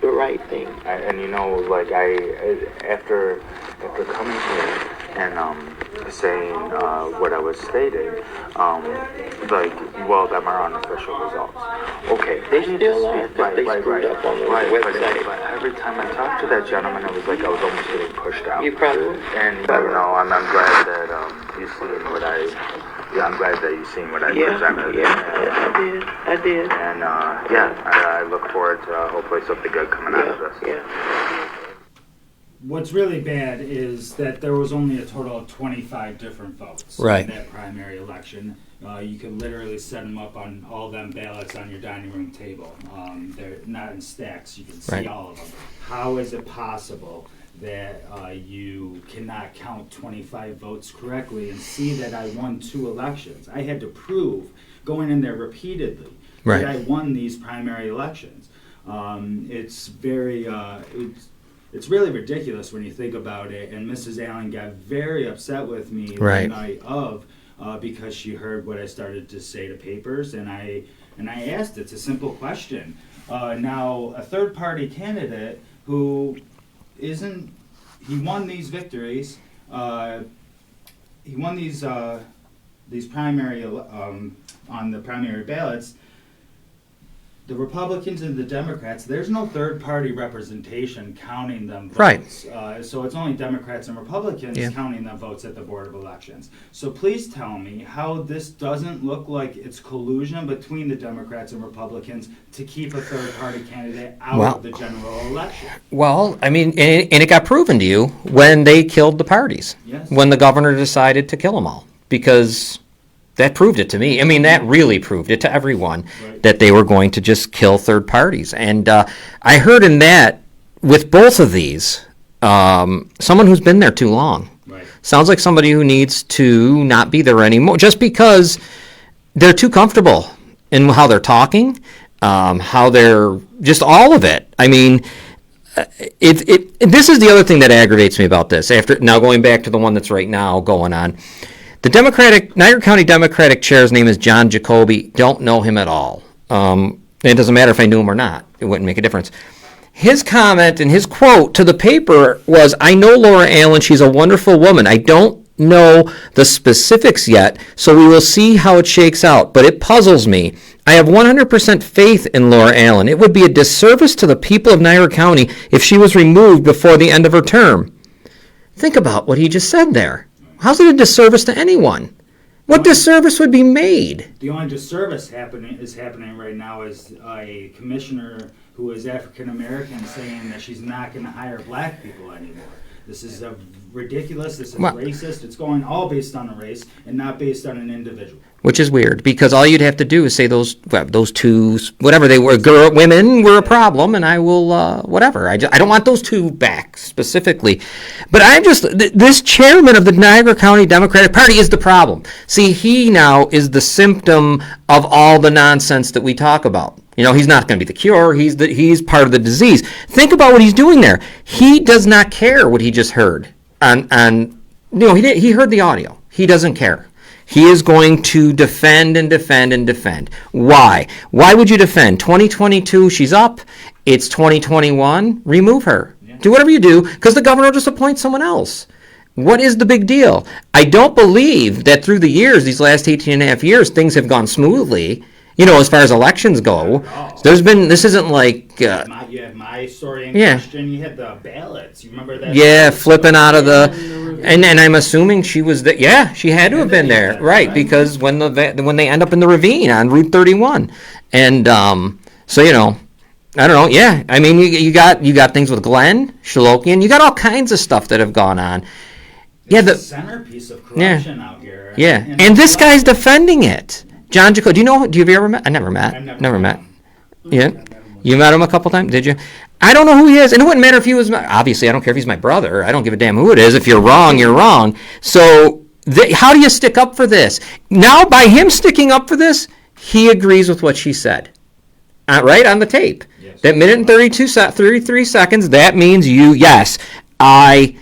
the right thing.
And you know, like after coming here and saying what I was stating, like, well, them are unofficial results. Okay,
They still are, because they screwed up on the website.
But every time I talked to that gentleman, it was like I was almost getting pushed out.
You probably will.
And you know, I'm glad that you seen what I. Yeah, I'm glad that you seen what I presented.
I did.
And I look forward to hopefully something good coming out of this.
Yeah.
What's really bad is that there was only a total of 25 different votes
Right.
in that primary election. You could literally set them up on all them ballots on your dining room table. They're not in stacks. You can see
Right.
all of them. How is it possible that you cannot count 25 votes correctly and see that I won 2 elections? I had to prove, going in there repeatedly,
Right.
that I won these primary elections. It's very... It's really ridiculous when you think about it, and Mrs. Allen got very upset with me
Right.
the night of because she heard what I started to say to papers, and I asked, it's a simple question. Now, a third-party candidate who isn't, he won these victories, he won these primary, on the primary ballots. The Republicans and the Democrats, there's no third-party representation counting them votes.
Right.
So it's only Democrats and Republicans
Yeah.
counting the votes at the Board of Elections. So please tell me how this doesn't look like it's collusion between the Democrats and Republicans to keep a third-party candidate out
Well-
of the general election.
Well, I mean, and it got proven to you when they killed the parties.
Yes.
When the governor decided to kill them all. Because that proved it to me. I mean, that really proved it to everyone
Right.
that they were going to just kill third parties. And I heard in that, with both of these, someone who's been there too long.
Right.
Sounds like somebody who needs to not be there anymore, just because they're too comfortable in how they're talking, how they're just all of it. I mean, this is the other thing that aggravates me about this. After now, going back to the one that's right now going on, the Niagara County Democratic chair's name is John Jacoby. Don't know him at all. It doesn't matter if I knew him or not. It wouldn't make a difference. His comment and his quote to the paper was, "I know Laura Allen. She's a wonderful woman. I don't know the specifics yet, so we will see how it shakes out. But it puzzles me. I have 100% faith in Laura Allen. It would be a disservice to the people of Niagara County if she was removed before the end of her term." Think about what he just said there. How's it a disservice to anyone? What disservice would be made?
The only disservice happening right now is a commissioner who is African American saying that she's not going to hire black people anymore. This is ridiculous. This is
Well-
racist. It's going all based on a race and not based on an individual.
Which is weird, because all you'd have to do is say those two, whatever they were, women were a problem, and I will, whatever. I don't want those two back specifically. But this chairman of the Niagara County Democratic Party is the problem. See, he now is the symptom of all the nonsense that we talk about. You know, he's not going to be the cure. He's part of the disease. Think about what he's doing there. He does not care what he just heard. He heard the audio. He doesn't care. He is going to defend and defend and defend. Why? Why would you defend? 2022, she's up. It's 2021. Remove her. Yeah. Do whatever you do, because the governor will just appoint someone else. What is the big deal? I don't believe that through the years, these last 18 and a half years, things have gone smoothly. You know, as far as elections go, this isn't like...
you have my story in question. You had the ballots. You remember that?
Yeah, flipping out of the... And I'm assuming she was there. Yeah, she had to have been there, right? Because when they end up in the ravine on Route 31, and so I don't know. Yeah, I mean you got things with Glenn Shalokian. You got all kinds of stuff that have gone on.
It's the centerpiece of corruption out here.
Yeah, and this guy's defending it. John Jacob. Do you ever met? I never met. Never met. Yeah. You met him a couple times, did you? I don't know who he is, and it wouldn't matter if he was obviously, I don't care if he's my brother. I don't give a damn who it is. If you're wrong, you're wrong. So how do you stick up for this? Now, by him sticking up for this, he agrees with what she said. Right on the tape. Yes. That minute and 33 seconds, that means yes, I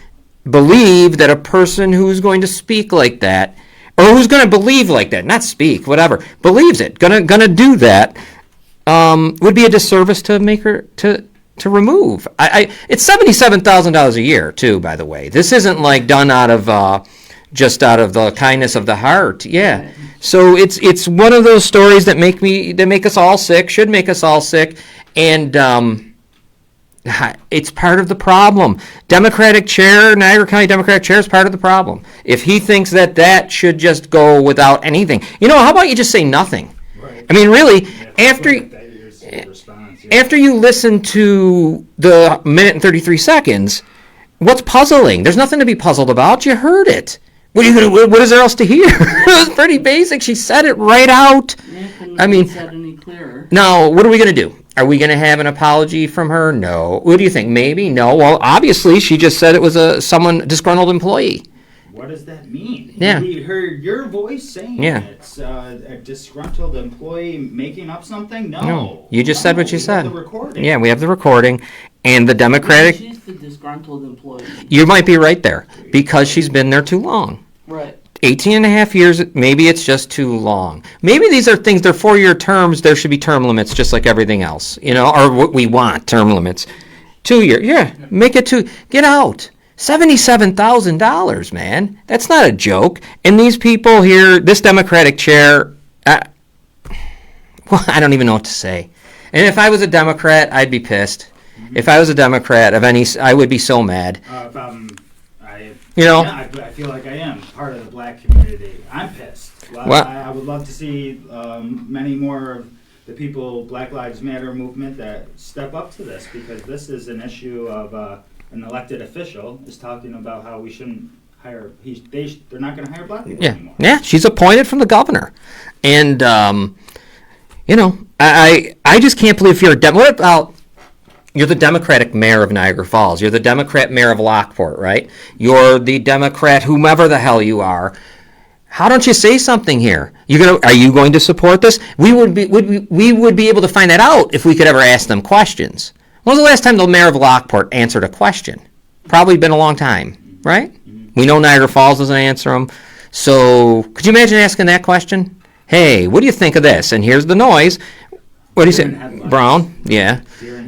believe that a person who's going to speak like that, or who's going to believe like that, not speak, whatever, believes it, gonna do that, would be a disservice to make her to remove. It's $77,000 a year too, by the way. This isn't like done out of just out of the kindness of the heart. Yeah. So it's one of those stories that make us all sick, should make us all sick, and it's part of the problem. Niagara County Democratic chair is part of the problem. If he thinks that should just go without anything, how about you just say nothing? Right. I mean, really, after you listen to the minute and 33 seconds, what's puzzling? There's nothing to be puzzled about. You heard it. What is there else to hear? It was pretty basic. She said it right out. I mean,
said any clearer.
Now, what are we going to do? Are we going to have an apology from her? No. What do you think? Maybe? No. Well, obviously, she just said it was a disgruntled employee.
What does that mean?
Yeah.
We heard your voice saying it's a disgruntled employee making up something? No.
You just said what you said.
We have the recording.
Yeah, we have the recording. And the Democratic...
She's the disgruntled employee.
You might be right there, because she's been there too long.
Right.
18 and a half years, maybe it's just too long. Maybe these are things, they're 4-year terms, there should be term limits just like everything else, or what we want, term limits. 2 years, yeah, make it 2, get out. $77,000, man. That's not a joke. And these people here, this Democratic chair, I don't even know what to say. And if I was a Democrat, I'd be pissed. Mm-hmm. If I was a Democrat of any, I would be so mad.
I feel like I am part of the black community. I'm pissed. I would love to see many more of the people, Black Lives Matter movement, that step up to this, because this is an issue of an elected official is talking about how we shouldn't hire. They're not going to hire black people anymore.
Yeah, she's appointed from the governor, and I just can't believe if you're a what about you're the Democratic mayor of Niagara Falls, you're the Democrat mayor of Lockport, right? You're the Democrat, whomever the hell you are. How don't you say something here? Are you going to support this? We would be able to find that out if we could ever ask them questions. When was the last time the mayor of Lockport answered a question? Probably been a long time, right? We know Niagara Falls doesn't answer them. So could you imagine asking that question? Hey, what do you think of this? And here's the noise. What do you say? Brown? Yeah.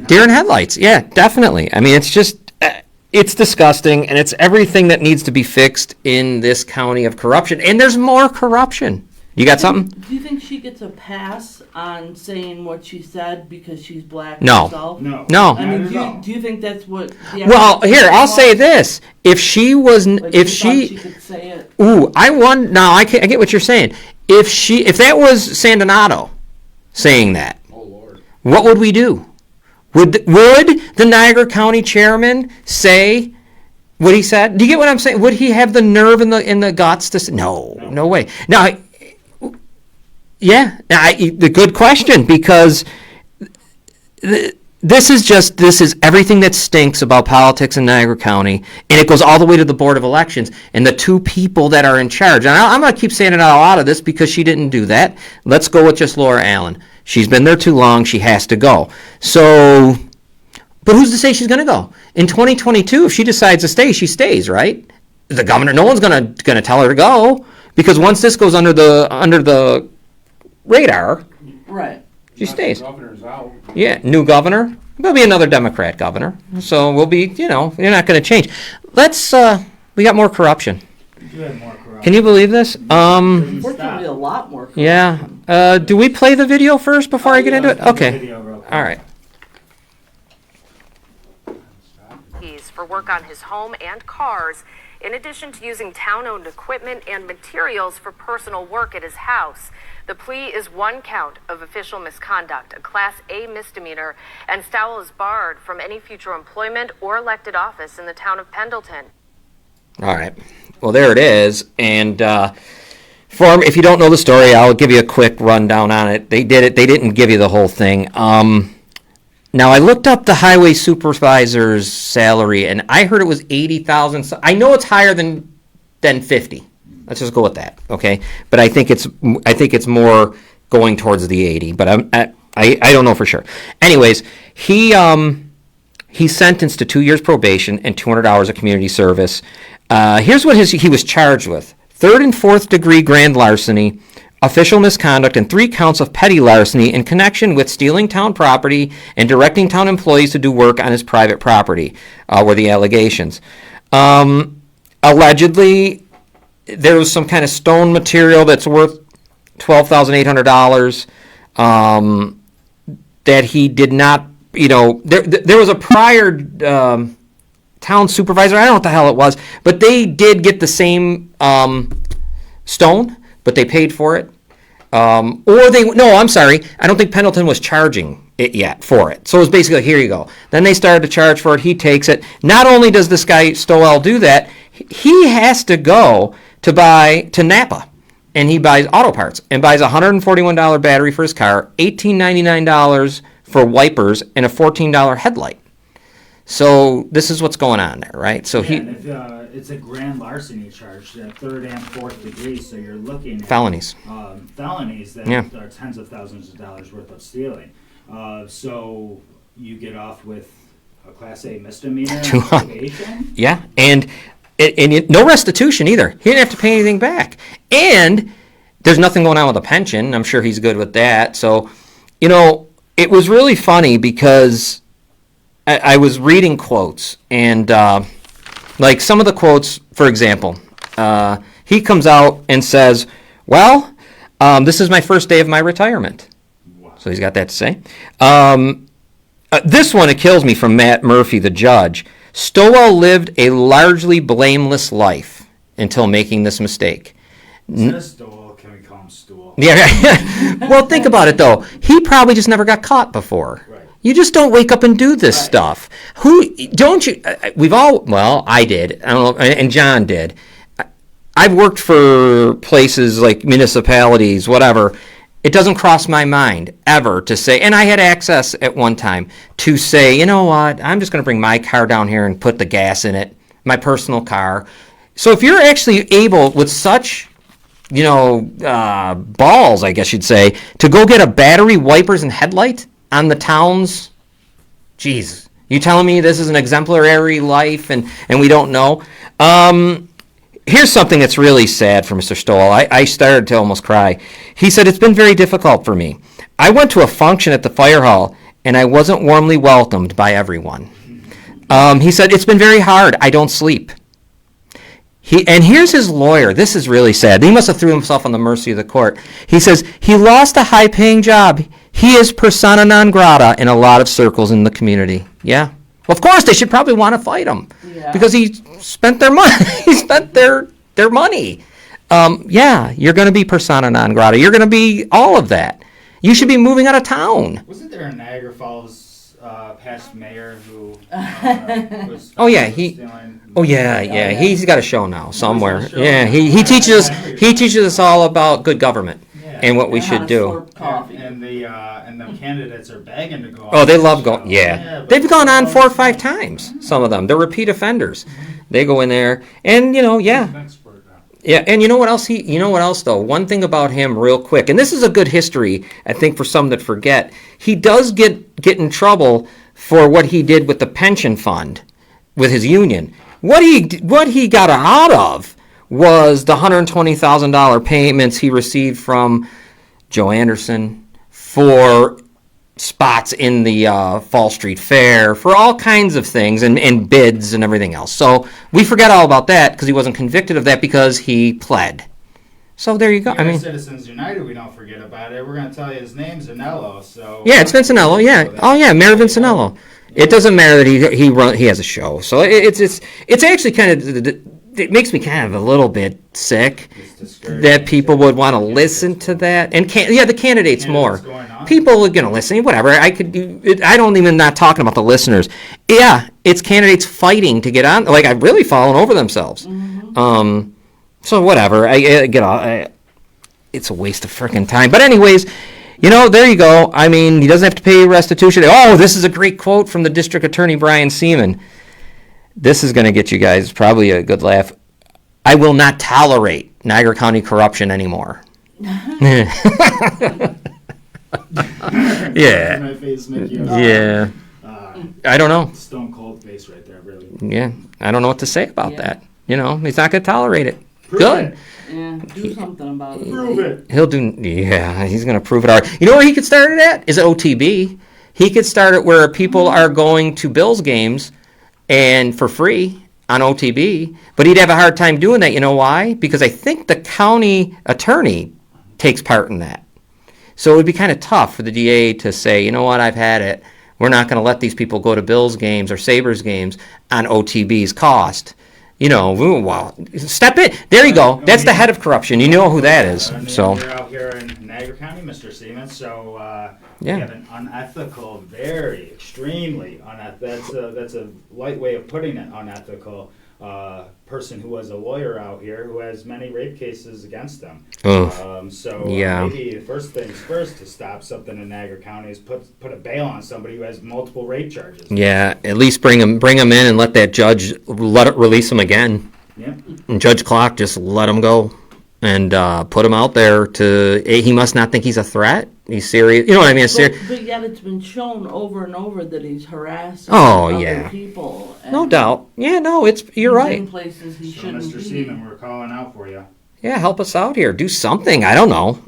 Deer in headlights. Yeah, definitely. I mean, it's just, it's disgusting, and it's everything that needs to be fixed in this county of corruption. And there's more corruption. You got something?
Do you think she gets a pass on saying what she said because she's black
No.
herself?
No.
I mean, do you think that's what...
Well, here, I'll say this. If she was... if
she could say it.
Ooh, I get what you're saying. If that was Sandinato saying that, what would we do? Would the Niagara County chairman say, What he said? Do you get what I'm saying? Would he have the nerve and the guts to say, no way. Now, the good question, because this is everything that stinks about politics in Niagara County, and it goes all the way to the Board of Elections and the two people that are in charge. And I'm going to keep saying it out of this because she didn't do that. Let's go with just Laura Allen. She's been there too long. She has to go. So, but who's to say she's going to go? In 2022, if she decides to stay, she stays, right? The governor, no one's going to tell her to go, because once this goes under the radar,
Right.
she stays.
The governor's out.
Yeah, new governor. There'll be another Democrat governor. So we'll be, you're not going to change. We got more corruption.
You have more corruption.
Can you believe this?
Unfortunately, a lot more.
Yeah. Do we play the video first before I get into it? Okay. All right.
For work on his home and cars, in addition to using town-owned equipment and materials for personal work at his house. The plea is 1 count of official misconduct, a Class A misdemeanor, and Stowell is barred from any future employment or elected office in the town of Pendleton.
All right. Well, there it is. And if you don't know the story, I'll give you a quick rundown on it. They did it. They didn't give you the whole thing. Now, I looked up the highway supervisor's salary, and I heard it was $80,000. I know it's higher than 50. Let's just go with that, okay? But I think it's more going towards the 80. But I don't know for sure. Anyways, he's sentenced to 2 years probation and 200 hours of community service. Here's what he was charged with: 3rd and 4th degree grand larceny, official misconduct, and 3 counts of petty larceny in connection with stealing town property and directing town employees to do work on his private property, were the allegations. Allegedly, there was some kind of stone material that's worth $12,800 that he did not, there was a prior town supervisor, I don't know what the hell it was, but they did get the same stone, but they paid for it. I'm sorry, I don't think Pendleton was charging it yet for it. So it was basically, here you go. Then they started to charge for it, he takes it. Not only does this guy Stowell do that, he has to go to Napa, and he buys auto parts and buys a $141 battery for his car, $1,899 for wipers, and a $14 headlight. So this is what's going on there, right? So
it's a grand larceny charge, 3rd and 4th degree, so you're looking at
felonies.
Felonies that are tens of thousands of dollars worth of stealing. So you get off with a Class A misdemeanor probation?
Yeah, and no restitution either. He didn't have to pay anything back. And there's nothing going on with a pension. I'm sure he's good with that. So, it was really funny because I was reading quotes, and like some of the quotes, for example, he comes out and says, well, this is my first day of my retirement. Wow. So he's got that to say. This one, it kills me, from Matt Murphy, the judge. Stowell lived a largely blameless life until making this mistake.
Stowell, can we call him Stool?
Yeah. Well, think about it, though. He probably just never got caught before. Right. You just don't wake up and do this stuff. Don't you? I did. I don't know, and John did. I've worked for places like municipalities, whatever. It doesn't cross my mind ever to say, and I had access at one time to say, you know what, I'm just going to bring my car down here and put the gas in it, my personal car. So if you're actually able, with such, balls, I guess you'd say, to go get a battery, wipers, and headlight on the town's, geez, you telling me this is an exemplary life and we don't know? Here's something that's really sad for Mr. Stowell. I started to almost cry. He said, it's been very difficult for me. I went to a function at the fire hall, and I wasn't warmly welcomed by everyone. He said, it's been very hard. I don't sleep. And here's his lawyer. This is really sad. He must have threw himself on the mercy of the court. He says, he lost a high-paying job. He is persona non grata in a lot of circles in the community. Yeah. Well, of course, they should probably want to fight him because he spent their money. He spent their money. You're going to be persona non grata. You're going to be all of that. You should be moving out of town.
Wasn't there a Niagara Falls past mayor who was
he
stealing
Oh yeah. He's got a show now somewhere.
show
Yeah,
now.
he teaches us all about good government
Yeah.
and what we
How
should
to
do.
slurp coffee.
And the candidates are begging to go.
Oh,
on
they
the
love
show.
going. Yeah,
but
they've gone on
it's
4 or
all-
5 times. Some of them, they're repeat offenders. They go in there, and yeah.
He's an expert now.
Yeah, and you know what else? You know what else though? One thing about him, real quick, and this is a good history, I think, for some that forget. He does get in trouble for what he did with the pension fund, with his union. What he got out of was the $120,000 payments he received from Joe Anderson for spots in the Fall Street Fair, for all kinds of things, and bids and everything else. So we forget all about that because he wasn't convicted of that because he pled. So there you go.
Here
I
at
mean,
Citizens United, we don't forget about it. We're going to tell you his name's Zanello. So
yeah, it's Vincenello. Yeah. Oh yeah, Mayor Vincenello. It doesn't matter that he has a show. So it's actually kind of, it makes me kind of a little bit sick that people would want to listen to that. And the candidates more. People are going to listen. Whatever. I don't even, not talking about the listeners. Yeah, it's candidates fighting to get on. Like, I've really fallen over themselves. So whatever. I get off. It's a waste of freaking time. But anyways, there you go. I mean, he doesn't have to pay restitution. Oh, this is a great quote from the District Attorney Brian Seaman. This is going to get you guys probably a good laugh. I will not tolerate Niagara County corruption anymore. Yeah.
My face make you
Yeah. I don't know.
Stone cold face right there, really.
Yeah. I don't know what to say about that. He's not going to tolerate it.
Prove
Good.
it.
Yeah, do something about it.
Prove it.
He'll do. Yeah, he's going to prove it. You know where he could start it at? Is at OTB. He could start it where people are going to Bills games and for free on OTB, but he'd have a hard time doing that. You know why? Because I think the county attorney takes part in that. So it would be kind of tough for the DA to say, you know what, I've had it. We're not going to let these people go to Bills games or Sabres games on OTB's cost. Well, step in. There you go. That's the head of corruption. You know who that is. So
You're out here in Niagara County, Mr. Seaman, so
Yeah.
we have an unethical, very extremely unethical, that's a light way of putting it, unethical person who was a lawyer out here who has many rape cases against them.
Yeah.
Maybe the first things first to stop something in Niagara County is put a bail on somebody who has multiple rape charges.
yeah, at least bring him in and let that judge release him again.
Yeah.
And Judge Clark just let him go and put him out there he must not think he's a threat. He's serious. You know what I mean?
But yet it's been shown over and over that he's harassing
yeah.
other people.
No doubt. Yeah, no, you're right.
In places he
So,
shouldn't
Mr.
be.
Seaman, we're calling out for you.
Yeah, help us out here. Do something. I don't know.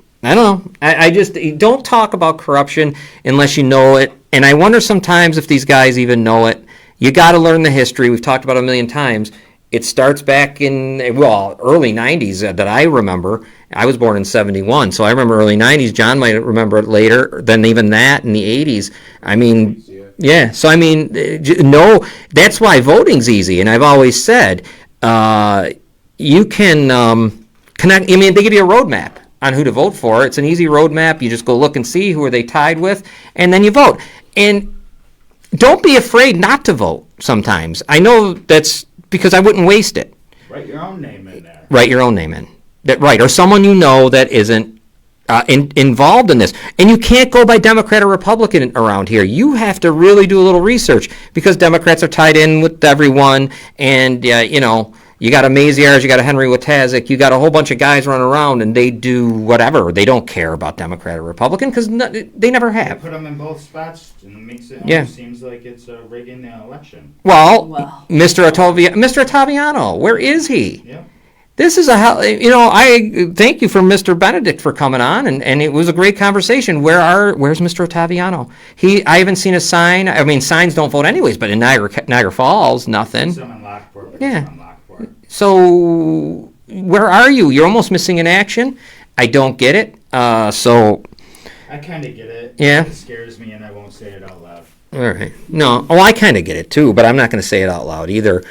I just don't talk about corruption unless you know it. And I wonder sometimes if these guys even know it. You got to learn the history. We've talked about it a million times. It starts back in, early 90s that I remember. I was born in 71, so I remember early 90s. John might remember it later than even that in the 80s. I mean, yeah. So, I mean, no, that's why voting's easy. And I've always said, you can connect. I mean, they give you a roadmap on who to vote for. It's an easy roadmap. You just go look and see who are they tied with, and then you vote. And don't be afraid not to vote sometimes. I know that's because I wouldn't waste it.
Write your own name in there.
Write your own name in. Or someone you know that isn't involved in this. And you can't go by Democrat or Republican around here. You have to really do a little research because Democrats are tied in with everyone. And, you got a Maziarz, you got a Henry Watazik, you got a whole bunch of guys running around and they do whatever. They don't care about Democrat or Republican because they never have.
Put them in both spots and it makes it
Yeah.
almost seems like it's rigging the election.
Well,
Well.
Mr. Ottaviano, where is he?
Yeah.
This is I thank you for Mr. Benedict for coming on, and it was a great conversation. Where's Mr. Ottaviano? I haven't seen a sign. I mean, signs don't vote anyways, but in Niagara Falls, nothing.
Some in Lockport, but
Yeah.
some in Lockport.
So, where are you? You're almost missing in action. I don't get it. So,
I kind of get it.
Yeah.
It scares me and I won't say it out loud.
all right. No, I kind of get it too, but I'm not going to say it out loud either,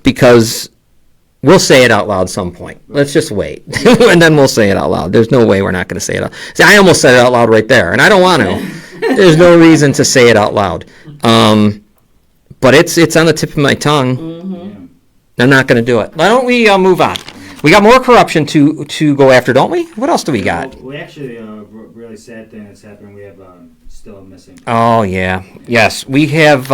because we'll say it out loud some point. Let's just wait, and then we'll say it out loud. There's no way we're not going to say it out. See, I almost said it out loud right there, and I don't want to. There's no reason to say it out loud. But it's on the tip of my tongue. They're not going to do it. Why don't we move on? We got more corruption to go after, don't we? What else do we got?
Well, we actually, really sad thing that's happened. We have still a missing.
Oh, yeah. Yes, we have...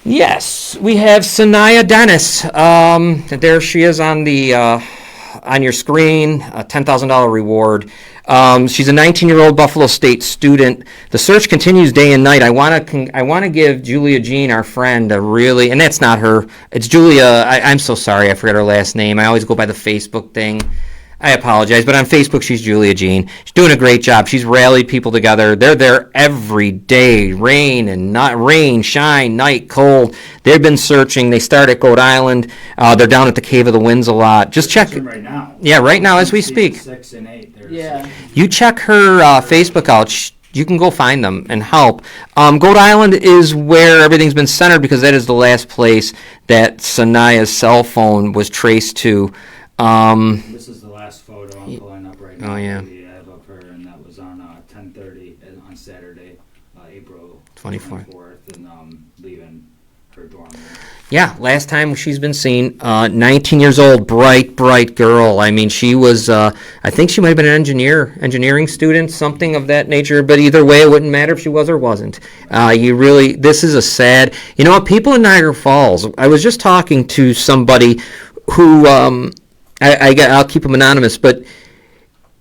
Yes, we have Sanaya Dennis. There she is on the on your screen, a $10,000 reward. She's a 19-year-old Buffalo State student. The search continues day and night. I want to give Julia Jean, our friend, a really, and that's not her. It's Julia. I'm so sorry, I forgot her last name. I always go by the Facebook thing. I apologize, but on Facebook, she's Julia Jean. She's doing a great job. She's rallied people together. They're there every day, rain, shine, night, cold. They've been searching. They start at Goat Island. They're down at the Cave of the Winds a lot. Just check.
Right now.
Yeah, right now as we speak.
6 and 8.
Yeah.
You check her Facebook out. You can go find them and help. Goat Island is where everything's been centered because that is the last place that Sanaya's cell phone was traced to.
This is the last photo I'm pulling up right now.
Oh, yeah.
The ad of her, and that was on 10:30 on Saturday, April
24th.
And leaving her dorm room.
Yeah, last time she's been seen, 19 years old, bright girl. I mean, she was, I think she might have been an engineering student, something of that nature, but either way, it wouldn't matter if she was or wasn't. This is a sad, you know what, people in Niagara Falls, I was just talking to somebody who, I'll keep him anonymous, but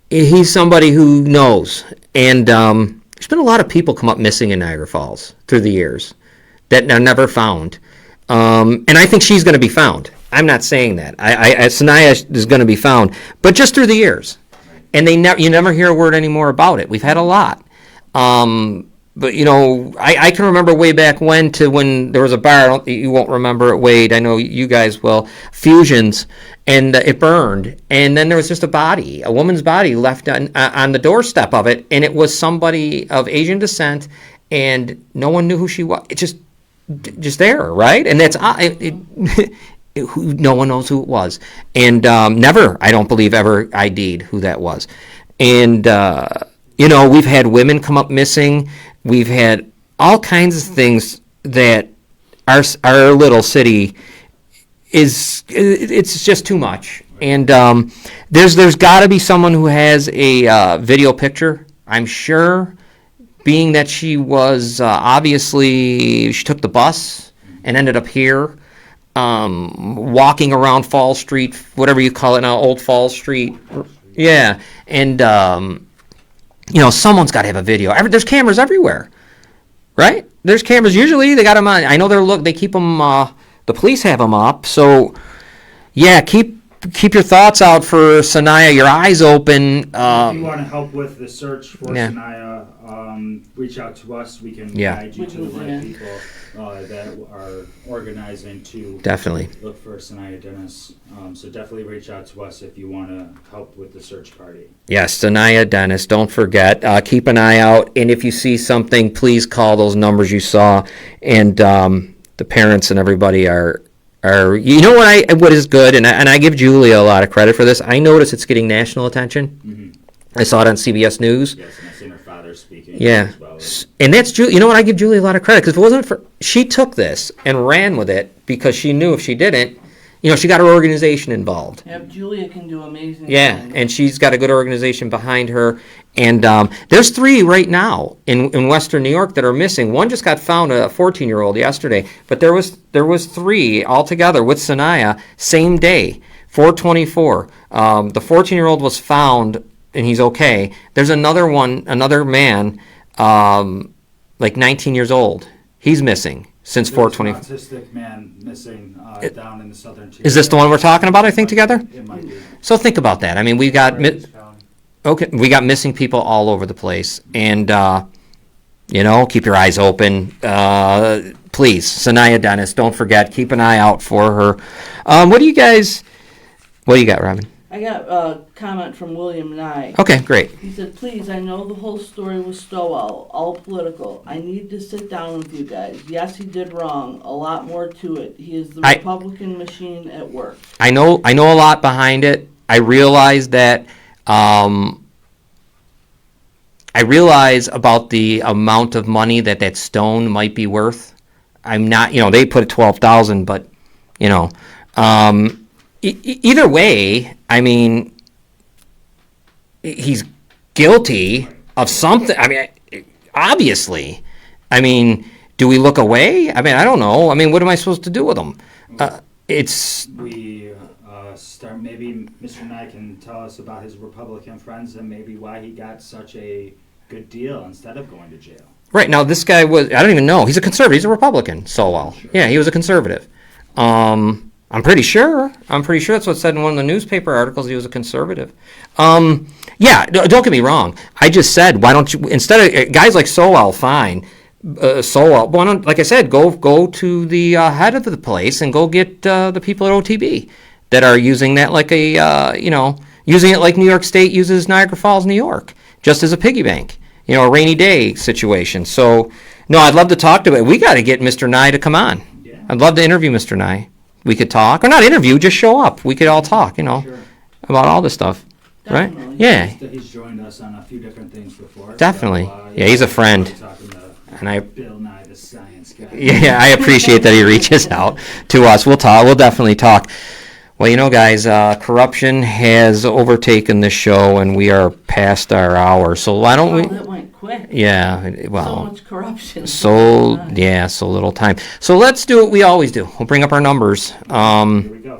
he's somebody who knows, and there's been a lot of people come up missing in Niagara Falls through the years that are never found. And I think she's going to be found. I'm not saying that. Sanaya is going to be found, but just through the years. And you never hear a word anymore about it. We've had a lot. But, you know, I can remember way back when there was a bar, you won't remember it, Wade, I know you guys will, Fusions, and it burned. And then there was just a woman's body left on the doorstep of it, and it was somebody of Asian descent, and no one knew who she was. It's just there, right? And that's no one knows who it was, and never, I don't believe, ever ID'd who that was. And you know, we've had women come up missing. We've had all kinds of things that our little city it's just too much. And there's got to be someone who has a video picture. I'm sure. Being that she was obviously, she took the bus and ended up here, walking around Fall Street, whatever you call it now, Old Fall Street. Yeah, and you know, someone's got to have a video. There's cameras everywhere, right? There's cameras. Usually they got them on. I know they keep them. The police have them up. So yeah, keep your thoughts out for Sanaya. Your eyes open.
If you want to help with the search for Sanaya, reach out to us. We can guide you to the right people that are organizing to
definitely
look for Sanaya Dennis. So definitely reach out to us if you want to help with the search party.
Yes, Sanaya Dennis. Don't forget. Keep an eye out, and if you see something, please call those numbers you saw. And the parents and everybody are. You know what is good, and I give Julia a lot of credit for this. I notice it's getting national attention. Mm-hmm. I saw it on CBS News.
Yes, and I've seen her father speaking.
Yeah,
as well.
And that's Julia. You know what? I give Julia a lot of credit because if it wasn't for she took this and ran with it because she knew if she didn't, you know, she got her organization involved.
Yeah, Julia can do amazing
things. And she's got a good organization behind her. And there's 3 right now in Western New York that are missing. One just got found, a 14-year-old, yesterday. But there was 3 altogether with Sanaya, same day, 4/24. The 14-year-old was found, and he's okay. There's another man, like 19 years old. He's missing since 4/20.
An autistic man missing down in the southern tier.
Is this the one we're talking about, I think, together?
It might be.
So think about that. I mean, we got missing people all over the place, and you know, keep your eyes open. Please, Sanaya Dennis, don't forget. Keep an eye out for her. What do you got, Robin?
I got a comment from William Nye.
Okay, great.
He said, please, I know the whole story was Stowell, all political. I need to sit down with you guys. Yes, he did wrong. A lot more to it. He is the Republican machine at work.
I know a lot behind it. I realize that. I realize about the amount of money that stone might be worth. I'm not, you know, they put it $12,000, but you know. Either way, I mean, he's guilty of something. I mean, obviously. I mean, do we look away? I mean, I don't know. I mean, what am I supposed to do with him?
We start, maybe Mr. Nye can tell us about his Republican friends and maybe why he got such a good deal instead of going to jail.
Right, now this guy was, I don't even know, he's a conservative, he's a Republican, Sowell. Sure. Yeah, he was a conservative. I'm pretty sure that's what said in one of the newspaper articles, he was a conservative. Yeah, don't get me wrong. I just said, why don't you, instead of, guys like Sowell, fine. Sowell, why don't, like I said, go to the head of the place and go get the people at OTB that are using that like a, using it like New York State uses Niagara Falls, New York, just as a piggy bank, a rainy day situation. So, no, I'd love to talk to it. We got to get Mr. Nye to come on. Yeah. I'd love to interview Mr. Nye. We could talk, or not interview, just show up. We could all talk,
Sure.
about all this stuff.
Definitely.
Right? Yeah.
He's joined us on a few different things before.
Definitely. Yeah, he's a friend. And
Bill Nye, the science guy.
Yeah, I appreciate that he reaches out to us. We'll talk. We'll definitely talk. Well, guys, corruption has overtaken this show, and we are past our hour. So why don't we?
That went quick.
Yeah. Well.
So much corruption.
So little time. So let's do what we always do. We'll bring up our numbers.
Here we go.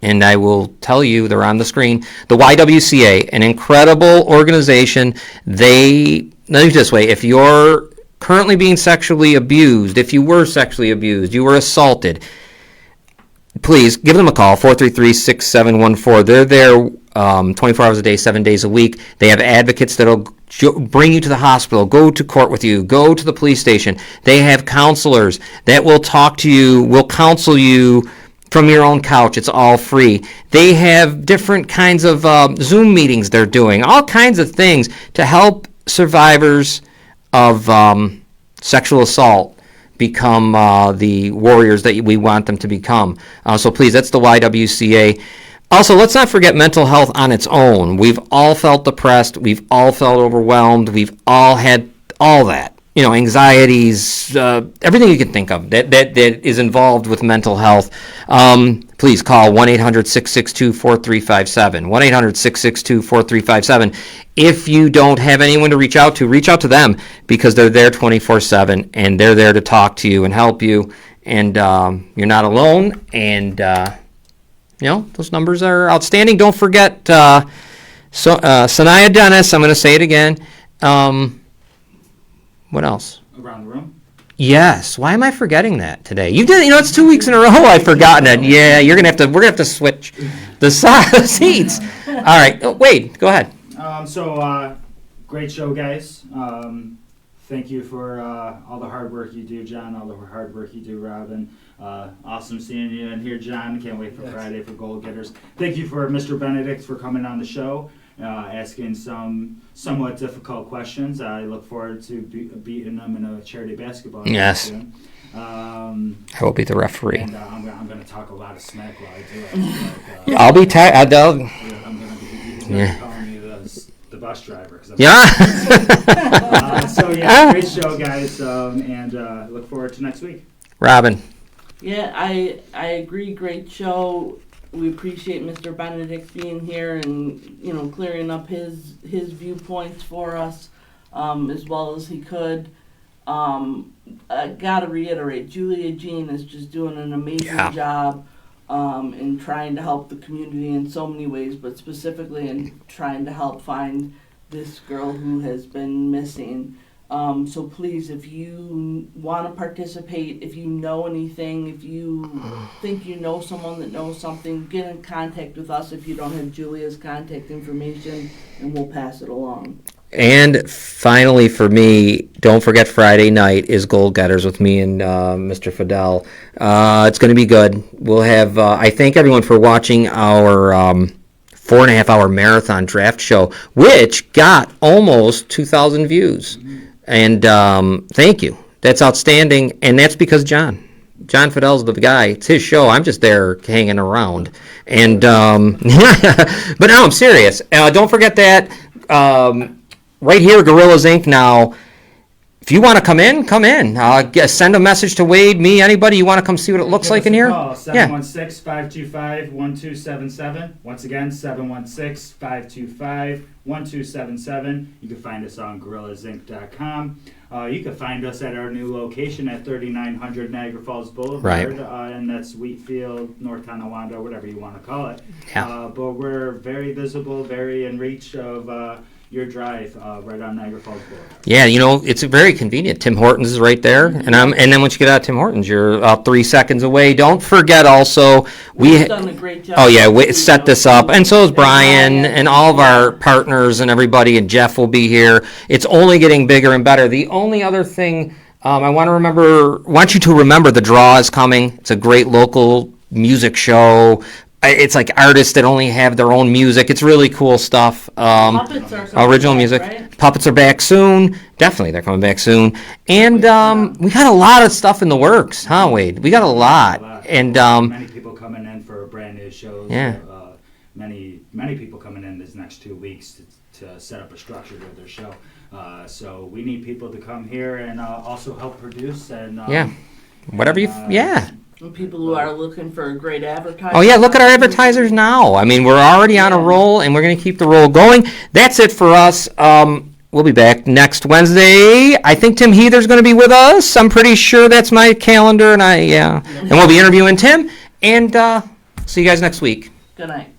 And I will tell you, they're on the screen. The YWCA, an incredible organization. Let me put it this way: if you're currently being sexually abused, if you were sexually abused, you were assaulted, please give them a call, 433-6714. They're there 24 hours a day, 7 days a week. They have advocates that will bring you to the hospital, go to court with you, go to the police station. They have counselors that will talk to you, will counsel you from your own couch. It's all free. They have different kinds of Zoom meetings they're doing, all kinds of things to help survivors of sexual assault become the warriors that we want them to become. So please, that's the YWCA. Also, let's not forget mental health on its own. We've all felt depressed. We've all felt overwhelmed. We've all had all that. Anxieties, everything you can think of that is involved with mental health. Please call 1-800-662-4357. 1-800-662-4357. If you don't have anyone to reach out to them, because they're there 24/7 and they're there to talk to you and help you, and you're not alone. And those numbers are outstanding. Don't forget Sanaya Dennis. I'm going to say it again. What else?
Around the room?
Yes. Why am I forgetting that today? You did. It's 2 weeks in a row I've forgotten it. Yeah, we're gonna have to switch the seats. All right. Oh, Wade, go ahead.
Great show, guys. Thank you for all the hard work you do, John. All the hard work you do, Robin. Awesome seeing you in here, John. Can't wait for Friday for Goal Getters. Thank you for Mr. Benedict for coming on the show. Asking some somewhat difficult questions. I look forward to beating them in a charity basketball game.
Yes.
Soon.
I will be the referee.
And I'm going to talk a lot of smack while I do it.
I'll be
I'm going to be calling me the bus driver. Great show, guys, and look forward to next week.
Robin.
Yeah, I agree. Great show. We appreciate Mr. Benedict being here and clearing up his viewpoints for us as well as he could. I gotta reiterate, Julia Jean is just doing an amazing job in trying to help the community in so many ways, but specifically in trying to help find this girl who has been missing. So please, if you want to participate, if you know anything, if you think you know someone that knows something, get in contact with us if you don't have Julia's contact information, and we'll pass it along.
And finally, for me, don't forget Friday night is Goal Getters with me and Mr. Fidel. It's going to be good. We'll have, I thank everyone for watching our 4.5-hour marathon draft show, which got almost 2,000 views. And thank you. That's outstanding. And that's because John Fidel's the guy. It's his show. I'm just there hanging around. And but no, I'm serious. Don't forget that right here, Gorillas Inc. now if you want to come in, come in. Send a message to Wade, me, anybody. You want to come see what it looks like in here?
Call,
Yeah.
716-525-1277. Once again, 716-525-1277. You can find us on GorillaZinc.com. You can find us at our new location at 3900 Niagara Falls Boulevard, and that's Wheatfield, North Tonawanda, whatever you want to call it.
Yeah.
But we're very visible, very in reach of your drive right on Niagara Falls Boulevard.
Yeah, it's very convenient. Tim Hortons is right there, and then once you get out of Tim Hortons, you're about 3 seconds away. Don't forget also
We've done a great job.
Oh yeah, we set this up, and so is Brian and all of our partners and everybody, and Jeff will be here. It's only getting bigger and better. The only other thing I want you to remember, the draw is coming. It's a great local music show. It's like artists that only have their own music. It's really cool stuff.
Puppets are coming
Original
back,
music.
right?
Puppets are back soon. Definitely, they're coming back soon. And we got a lot of stuff in the works, huh, Wade? We got a lot. And
many people coming in for brand new shows.
Yeah.
Many people coming in this next 2 weeks to set up a structure to their show. So we need people to come here and also help produce and
whatever you
People who are looking for a great advertiser.
Oh yeah, look at our advertisers now. I mean, we're already on a roll, and we're going to keep the roll going. That's it for us. We'll be back next Wednesday. I think Tim Heather's going to be with us. I'm pretty sure that's my calendar, and we'll be interviewing Tim. And see you guys next week.
Good night.